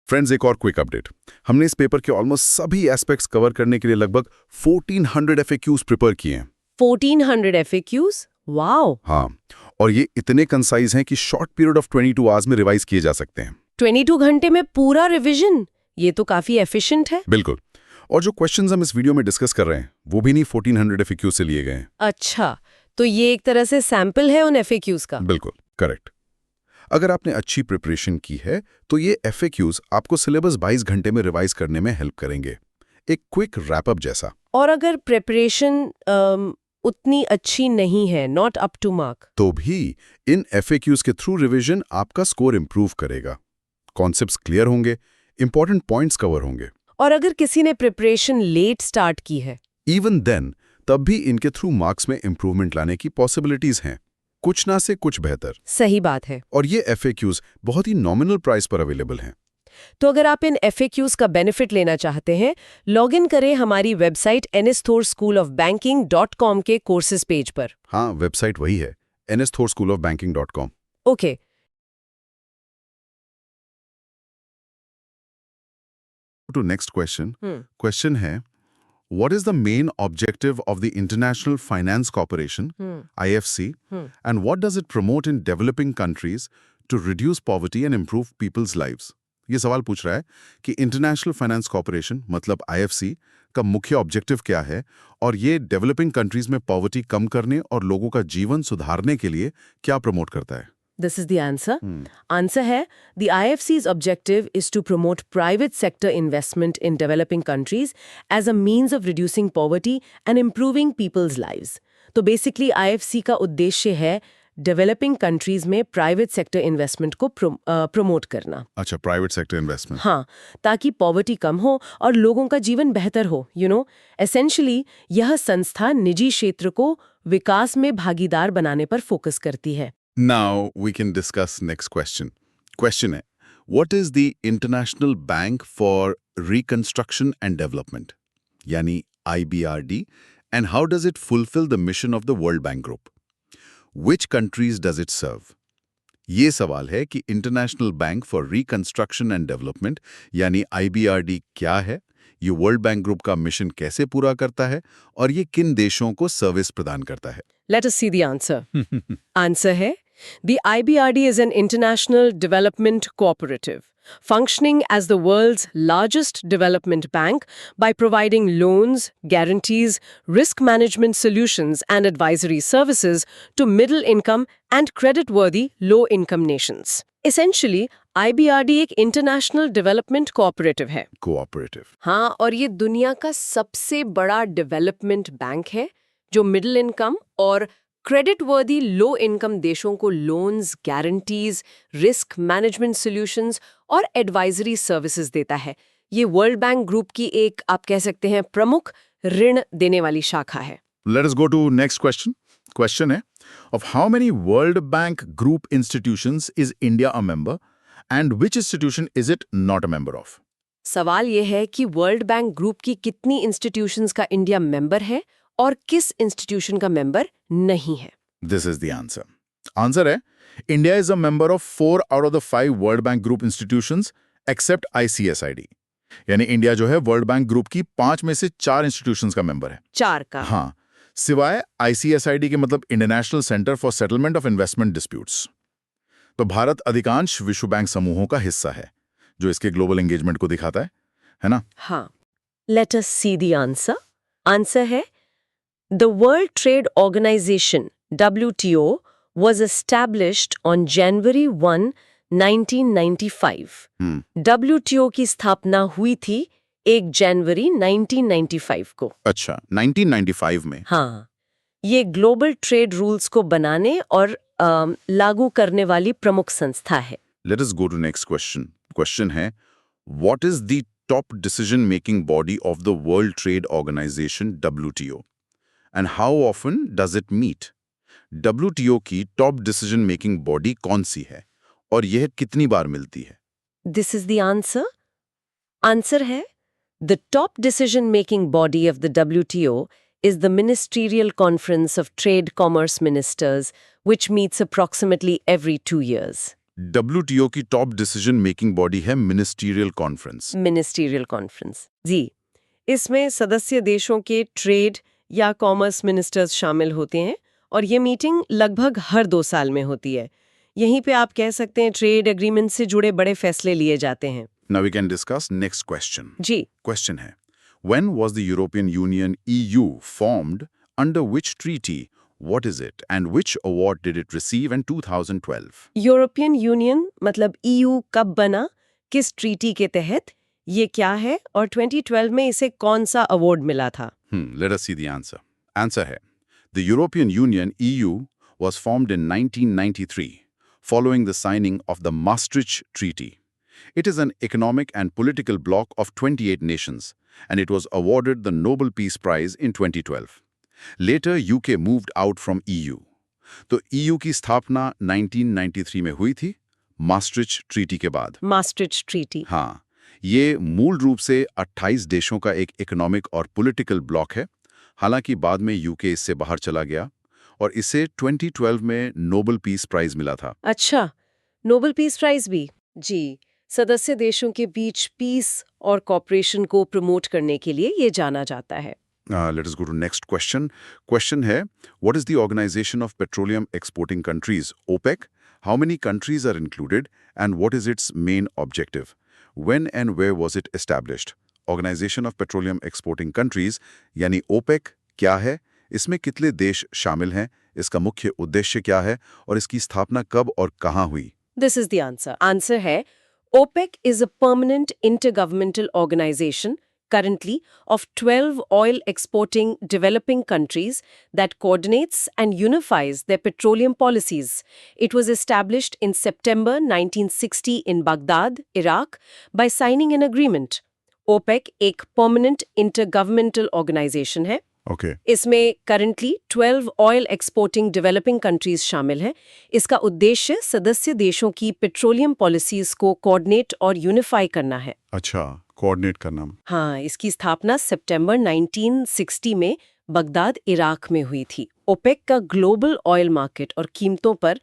फ्रेंड्स, एक और क्विक अपडेट। हमने इस पेपर के ऑलमोस्ट सभी एस्पेक्ट्स कवर करने के लिए लगभग 1400 FAQs प्रिपेयर किए हैं। 1400 FAQs? वाओ! हाँ, और ये इतने कंसाइज हैं कि शॉर्ट पीरियड ऑफ 22 आवर्स में रिवाइज किए जा सकते हैं। 22 घंटे में पूरा रिवीजन? ये तो काफी एफिशिएंट है। बिल्कुल। और जो क्वेश्चंस हम इस वीडियो में डिस्कस कर रहे हैं वो भी नहीं 1400 FAQs से लिए गए हैं। अच्छा, तो ये एक तरह से सैंपल है उन FAQs का? बिल्कुल करेक्ट। अगर आपने अच्छी प्रिपरेशन की है तो ये FAQs आपको सिलेबस 22 घंटे में रिवाइज करने में हेल्प करेंगे, एक क्विक रैपअप जैसा। और अगर प्रिपरेशन उतनी अच्छी नहीं है, नॉट अप टू मार्क, तो भी इन FAQs के थ्रू रिवीजन आपका स्कोर इंप्रूव करेगा, कॉन्सेप्ट्स क्लियर होंगे, इंपॉर्टेंट पॉइंट्स कवर होंगे। और अगर किसी ने प्रिपरेशन लेट स्टार्ट की है, इवन देन तब भी इनके थ्रू मार्क्स में इंप्रूवमेंट लाने की पॉसिबिलिटीज हैं, कुछ ना से कुछ बेहतर। सही बात है। और ये FAQs बहुत ही नॉमिनल प्राइस पर अवेलेबल हैं। तो अगर आप इन FAQs का बेनिफिट लेना चाहते हैं, लॉग इन करें हमारी वेबसाइट nsthoreschoolofbanking.com के कोर्सेज पेज पर। हाँ, वेबसाइट वही है, nsthoreschoolofbanking.com। Okay, to next question. Question है, what is the main objective of the International Finance Corporation, IFC, and what does it promote in developing countries to reduce poverty and improve people's lives? ये सवाल पूछ रहा है कि international finance corporation मतलब IFC का मुख्य ऑब्जेक्टिव क्या है और ये डेवलपिंग कंट्रीज में पॉवर्टी कम करने और लोगों का जीवन सुधारने के लिए क्या प्रमोट करता है? This is the answer. Answer है, the IFC's objective is to promote private sector investment in developing countries as a means of reducing poverty and improving people's lives. तो basically IFC का उद्देश्य है डेवलपिंग कंट्रीज में private sector investment को promote करना। अच्छा, private sector investment. हाँ, ताकि पॉवर्टी कम हो और लोगों का जीवन बेहतर हो। एसेंशियली यह संस्था निजी क्षेत्र को विकास में भागीदार बनाने पर फोकस करती है। Now we can discuss next question. Question है, what is the International Bank for Reconstruction and Development, यानी IBRD, and how does it fulfill the mission of the World Bank Group? Which countries does it serve? ये सवाल है कि international bank for reconstruction and development यानी IBRD क्या है, ये world bank group का मिशन कैसे पूरा करता है और ये किन देशों को सर्विस प्रदान करता है? Let us see the answer. Answer है, the IBRD is an international development cooperative, functioning as the world's largest development bank by providing loans, guarantees, risk management solutions and advisory services to middle-income and credit-worthy low-income nations. Essentially, IBRD एक international development cooperative है। Cooperative. हाँ, और ये दुनिया का सबसे बड़ा development bank है जो मिडिल इनकम और क्रेडिट वर्दी लो इनकम देशों को loans, guarantees, risk management solutions और एडवाइजरी सर्विसेज देता है। ये वर्ल्ड बैंक ग्रुप की एक, आप कह सकते हैं, प्रमुख ऋण देने वाली शाखा है। Let us go to next question. Question है, of how many World Bank Group institutions is India a member And which institution is it not a member of? सवाल ये है कि वर्ल्ड बैंक ग्रुप की कितनी इंस्टीट्यूशंस का India member है और किस इंस्टीट्यूशन का मेंबर नहीं है। This is the answer. Answer है India is a member of 4 out of the 5 World Bank Group institutions except ICSID. यानी इंडिया जो है वर्ल्ड बैंक ग्रुप की 5 में से 4 इंस्टीट्यूशंस का मेंबर है। 4 का। हाँ, सिवाय ICSID के मतलब international centre for settlement of investment disputes. तो भारत अधिकांश विश्व बैंक समूहों का हिस्सा है, जो इसके ग्लोबल एंगेजमेंट को दिखाता है ना? हाँ। Let us see the answer. Answer है The World Trade Organization WTO was established on January 1, 1995. WTO की स्थापना हुई थी 1 जनवरी 1995 को। अच्छा, 1995 में। हाँ, ये ग्लोबल ट्रेड रूल्स को बनाने और लागू करने वाली प्रमुख संस्था है। Let us go to next question. Question है, what is the top decision-making body of the World Trade Organization WTO? And how often does it meet? WTO की top decision-making body कौन सी है और यह कितनी बार मिलती है? This is the answer. Answer है The top decision-making body of the WTO is the Ministerial Conference of Trade Commerce Ministers, which meets approximately every 2 years. WTO की top decision-making body है Ministerial Conference. Ministerial Conference. जी, इसमें सदस्य देशों के trade या commerce ministers शामिल होते हैं और ये मीटिंग लगभग हर 2 साल में होती है। यहीं पे आप कह सकते हैं ट्रेड एग्रीमेंट से जुड़े बड़े फैसले लिए जाते हैं। Now we can discuss next question. जी, Question है, when was the European Union EU formed, under which treaty, what is it, and which award did it receive in 2012? European union मतलब EU कब बना, किस ट्रीटी के तहत, ये क्या है और 2012 में इसे कौन सा अवार्ड मिला था? Let us see the answer. Answer है, the European Union EU was formed in 1993, following the signing of the Maastricht Treaty. It is an economic and political bloc of 28 nations, and it was awarded the Nobel Peace Prize in 2012. Later, UK moved out from EU. तो EU की स्थापना 1993 में हुई थी, Maastricht Treaty के बाद। Maastricht Treaty. हाँ, ये मूल रूप से 28 देशों का एक इकोनॉमिक और पॉलिटिकल ब्लॉक है, हालांकि बाद में यूके इससे बाहर चला गया और इसे 2012 में नोबेल पीस प्राइज मिला था। अच्छा, नोबेल पीस प्राइज भी? जी, सदस्य देशों के बीच पीस और कॉपरेशन को प्रमोट करने के लिए ये जाना जाता है। Let us go to next question. Question है, what is the Organization of Petroleum Exporting Countries, OPEC? How many countries are included and what is its main objective? When and where was it established? Organization of Petroleum Exporting Countries यानी OPEC क्या है? इसमें कितने देश शामिल हैं? इसका मुख्य उद्देश्य क्या है और इसकी स्थापना कब और कहाँ हुई? This is the answer. Answer है OPEC is a permanent intergovernmental organization currently of 12 oil exporting developing countries that coordinates and unifies their petroleum policies. It was established in September 1960 in Baghdad, Iraq by signing an agreement. OPEC एक permanent intergovernmental organization है। Okay. इसमें currently 12 oil exporting developing countries शामिल हैं। इसका उद्देश्य सदस्य देशों की पेट्रोलियम पॉलिसीज को कोऑर्डिनेट और यूनिफाई करना है। अच्छा, कोऑर्डिनेट करना। हाँ, इसकी स्थापना सितंबर 1960 में बगदाद, इराक में हुई थी। ओपेक का ग्लोबल ऑयल मार्केट और कीमतों पर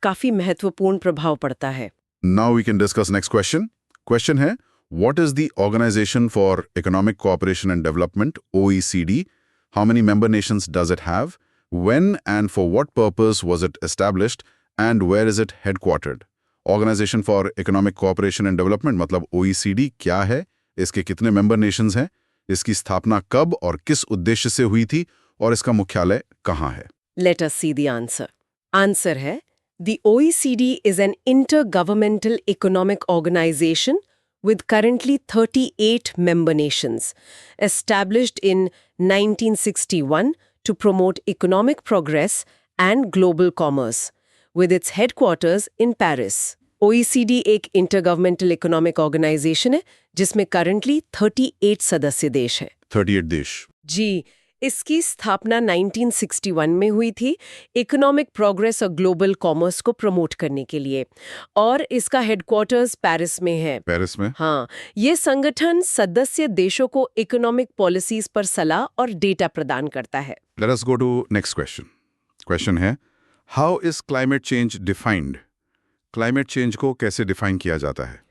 काफी महत्वपूर्ण प्रभाव पड़ता है। Now we can discuss next question. Question है, what is the Organization for Economic Cooperation and Development, OECD? How many member nations does it have? When and for what purpose was it established? And where is it headquartered? Organization for Economic Cooperation and Development मतलब OECD क्या है? इसके कितने member nations हैं? इसकी स्थापना कब और किस उद्देश्य से हुई थी और इसका मुख्यालय कहाँ है? Let us see the answer. Answer है The OECD is an intergovernmental economic organization with currently 38 member nations, established in 1961 to promote economic progress and global commerce, with its headquarters in Paris. OECD एक intergovernmental economic organization है जिसमें currently 38 सदस्य देश है। 38 देश। जी, इसकी स्थापना 1961 में हुई थी, इकोनॉमिक प्रोग्रेस और ग्लोबल कॉमर्स को प्रमोट करने के लिए, और इसका हेडक्वार्टर्स पेरिस में है। पेरिस में? हाँ, ये संगठन सदस्य देशों को इकोनॉमिक पॉलिसीज पर सलाह और डेटा प्रदान करता है। Let us go to next question. Question है, how is climate change defined? Climate change को कैसे define किया जाता है?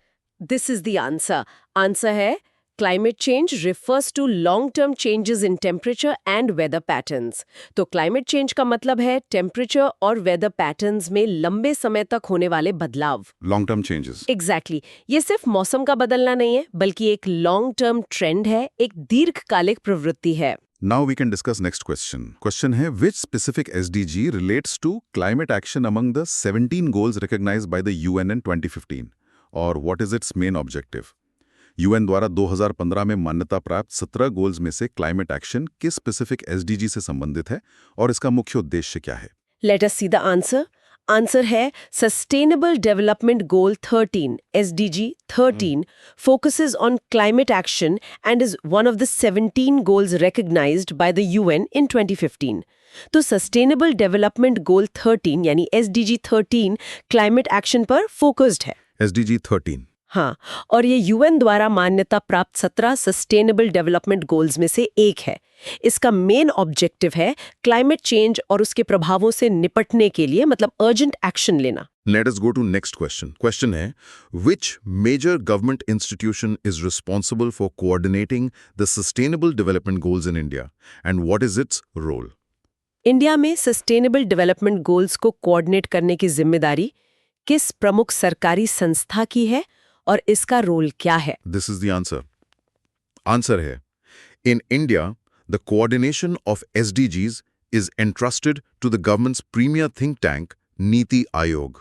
This is the answer. Answer है climate change refers to long term changes in temperature and weather patterns. तो climate change का मतलब है टेम्परेचर और वेदर पैटर्न्स में लंबे समय तक होने वाले बदलाव। Long term changes. एग्जैक्टली ये सिर्फ मौसम का बदलना नहीं है, बल्कि एक लॉन्ग टर्म ट्रेंड है, एक दीर्घकालिक प्रवृत्ति है। Now we can discuss next question. Question है, which specific SDG relates to climate action among the 17 goals recognized by the UN in 2015? Or what is its main objective? UN द्वारा 2015 में मान्यता प्राप्त 17 गोल्स में से क्लाइमेट एक्शन किस specific SDG से संबंधित है और इसका मुख्य उद्देश्य क्या है? Let us see the answer. Answer है sustainable development goal 13 SDG 13 focuses on climate action and is one of the 17 goals recognized by the UN in 2015. तो सस्टेनेबल डेवलपमेंट गोल 13 यानी SDG 13 क्लाइमेट एक्शन पर focused है। SDG 13। हाँ, और ये UN द्वारा मान्यता प्राप्त 17 सस्टेनेबल डेवलपमेंट गोल्स में से एक है। इसका मेन ऑब्जेक्टिव है क्लाइमेट चेंज और उसके प्रभावों से निपटने के लिए, मतलब अर्जेंट एक्शन लेना। Let us go to next question. Question है, which major government institution is responsible for coordinating the sustainable development goals in India and what is its role? India में सस्टेनेबल डेवलपमेंट गोल्स को coordinate करने की जिम्मेदारी किस प्रमुख सरकारी संस्था की है और इसका रोल क्या है? This is the answer. Answer है, in India, the coordination of SDGs is entrusted to the government's premier think tank, Niti Aayog.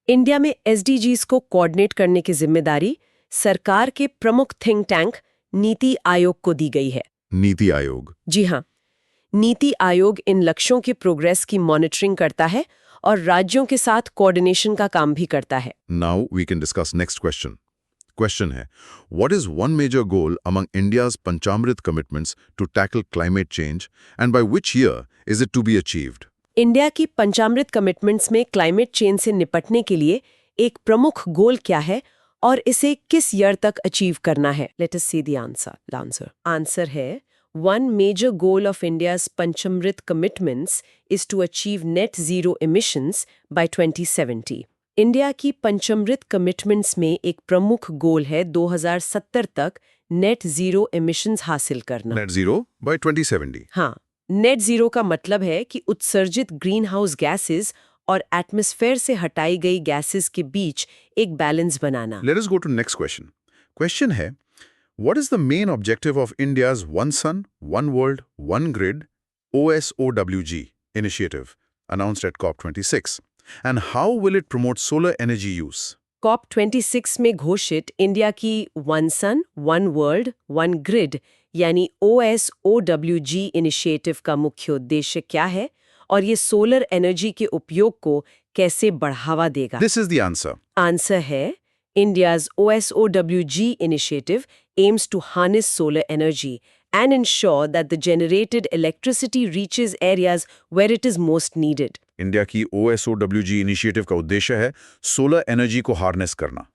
India में SDGs को कोऑर्डिनेट करने की जिम्मेदारी सरकार के प्रमुख थिंक टैंक नीति आयोग को दी गई है। नीति आयोग। जी हाँ, नीति आयोग इन लक्ष्यों की प्रोग्रेस की मॉनिटरिंग करता है और राज्यों के साथ कोऑर्डिनेशन का काम भी करता है। Now we can discuss next question. Question है, what is one major goal among India's Panchamrit commitments to tackle climate change and by which year is it to be achieved? India की पंचामृत commitments में climate change से निपटने के लिए एक प्रमुख गोल क्या है और इसे किस ईयर तक अचीव करना है? Let us see the answer. Answer है, one major goal of India's Panchamrit commitments is to achieve net zero emissions by 2070. India की पंचमृत कमिटमेंट्स में एक प्रमुख गोल है 2070 तक नेट जीरो एमिशंस हासिल करना। Net zero by 2070. हाँ, नेट जीरो का मतलब है कि उत्सर्जित ग्रीन हाउस गैसेस और एटमॉस्फेयर से हटाई गई गैसेस के बीच एक balance banana. Let us go to next question. Question है, what is the main objective of India's One Sun, One World, One Grid OSOWG initiative announced at COP26 and how will it promote solar energy use? COP26 में घोषित India की one सन, one world, one grid यानी OSOWG initiative का मुख्य उद्देश्य क्या है और ये सोलर एनर्जी के उपयोग को कैसे बढ़ावा देगा? This is the answer. Answer है, India's OSOWG initiative aims to harness solar energy and ensure that the generated electricity reaches areas where it is most needed. India की OSOWG इनिशिएटिव का उद्देश्य है सोलर एनर्जी को harness करना।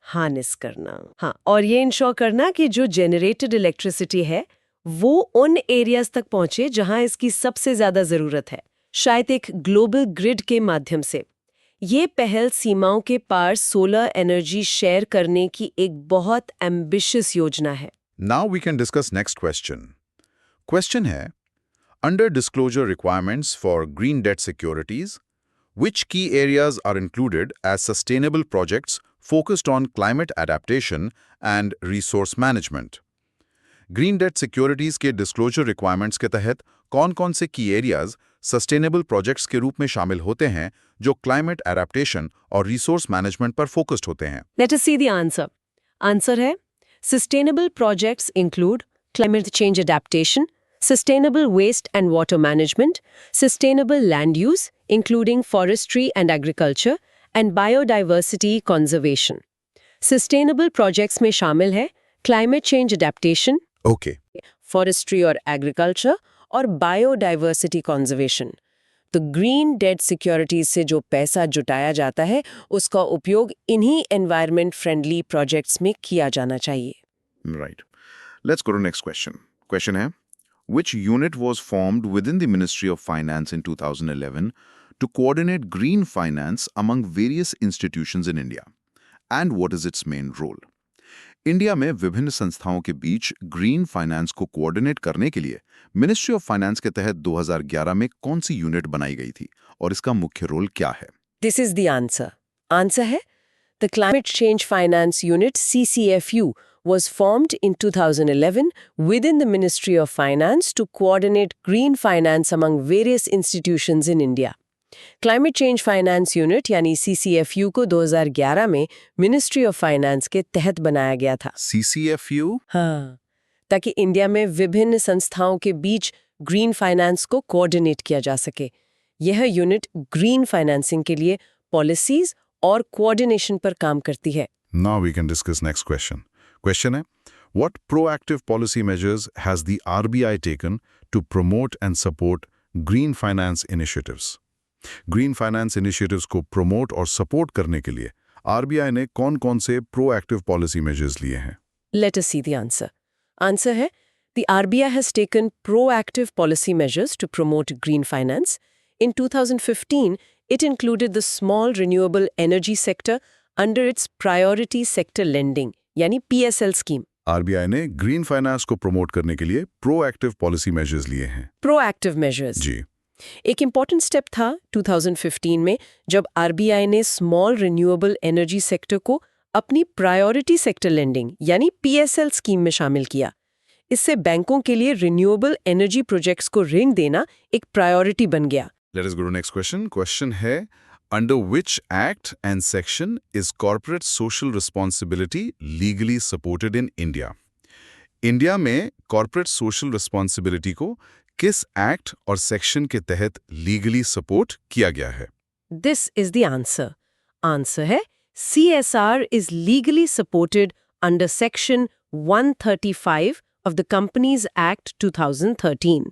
हाँ, और ये इंश्योर करना कि जो जनरेटेड इलेक्ट्रिसिटी है वो उन एरियाज तक पहुंचे जहां इसकी सबसे ज्यादा जरूरत है, शायद एक ग्लोबल ग्रिड के माध्यम से। ये पहल सीमाओं के पार सोलर एनर्जी शेयर करने की एक बहुत एम्बिशियस योजना है। Now we can discuss next question. Question है, under disclosure requirements for green debt securities, which key areas are included as sustainable projects focused on climate adaptation and resource management? Green debt securities के disclosure requirements के तहत कौन-कौन से की areas sustainable projects के रूप में शामिल होते हैं जो क्लाइमेट एडेप्टेशन और रिसोर्स मैनेजमेंट पर फोकस्ड होते हैं? Let us see the answer. Answer है, sustainable projects include climate change adaptation, sustainable waste and water management, sustainable land use, including forestry and agriculture, and biodiversity conservation. Sustainable projects में शामिल है climate change adaptation, Okay. forestry और agriculture, और biodiversity conservation. तो green debt securities से जो पैसा जुटाया जाता है उसका उपयोग इन्हीं एनवायरनमेंट फ्रेंडली प्रोजेक्ट्स में किया जाना चाहिए। Right. Let's go to next question. Question है, which unit was formed within the Ministry of Finance in 2011 to coordinate green finance among various institutions in India? And what is its main role? India में विभिन्न संस्थाओं के बीच green finance को coordinate करने के लिए ministry of finance के तहत 2011 में कौन सी यूनिट बनाई गई थी और इसका मुख्य रोल क्या है? This is the answer. Answer है the climate change finance unit CCFU was formed in 2011 within the Ministry of Finance to coordinate green finance among various institutions in India. Climate change finance unit यानी CCFU को 2011 में ministry of finance के तहत बनाया गया था। CCFU? हाँ, ताकि इंडिया में विभिन्न संस्थाओं के बीच ग्रीन फाइनेंस को कोऑर्डिनेट किया जा सके। यह यूनिट ग्रीन फाइनेंसिंग के लिए पॉलिसीज और कोऑर्डिनेशन पर काम करती है। Now we can discuss next question. Question है, what proactive policy measures has the RBI taken to promote and support green finance initiatives? Green finance initiatives को प्रमोट और सपोर्ट करने के लिए आरबीआई ने कौन-कौन से प्रोएक्टिव पॉलिसी मेजर्स लिए हैं? Let us see the answer. Answer है, the RBI has taken proactive policy measures to promote green finance. In 2015, it included the small renewable energy sector under its priority sector lending, यानी PSL scheme. RBI ने green finance को promote करने के लिए proactive policy measures लिए हैं। Proactive measures. जी, एक important step था 2015 में जब आरबीआई ने स्मॉल रिन्यूएबल एनर्जी सेक्टर को अपनी प्रायोरिटी सेक्टर लेंडिंग यानी PSL स्कीम में शामिल किया। इससे बैंकों के लिए रिन्यूएबल एनर्जी प्रोजेक्ट्स को ऋण देना एक प्रायोरिटी बन गया। Let us go to next question. Question है, under which act and section is corporate social responsibility legally supported in India? India में कॉर्पोरेट सोशल रिस्पॉन्सिबिलिटी को किस एक्ट और सेक्शन के तहत लीगली सपोर्ट किया गया है? This is the answer. Answer है CSR is legally supported under Section 135 of the Companies Act 2013.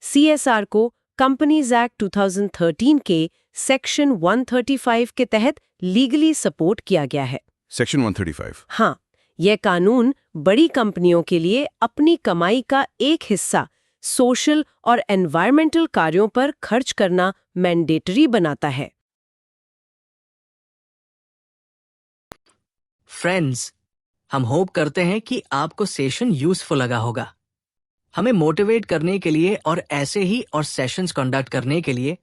CSR को Companies Act 2013 के Section 135 के तहत लीगली सपोर्ट किया गया है। सेक्शन 135। हाँ, यह कानून बड़ी कंपनियों के लिए अपनी कमाई का एक हिस्सा सोशल और एनवायरमेंटल कार्यों पर खर्च करना मैंडेटरी बनाता है। फ्रेंड्स, हम होप करते हैं कि आपको सेशन यूजफुल लगा होगा। हमें मोटिवेट करने के लिए और ऐसे ही और सेशंस कंडक्ट करने के लिए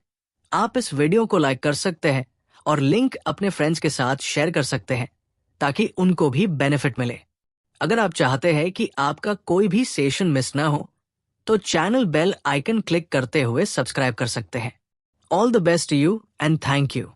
आप इस वीडियो को लाइक कर सकते हैं और लिंक अपने फ्रेंड्स के साथ शेयर कर सकते हैं ताकि उनको भी बेनिफिट मिले। अगर आप चाहते हैं कि आपका कोई भी सेशन मिस ना हो तो चैनल बेल आइकन क्लिक करते हुए सब्सक्राइब कर सकते हैं। All the best to you and thank you.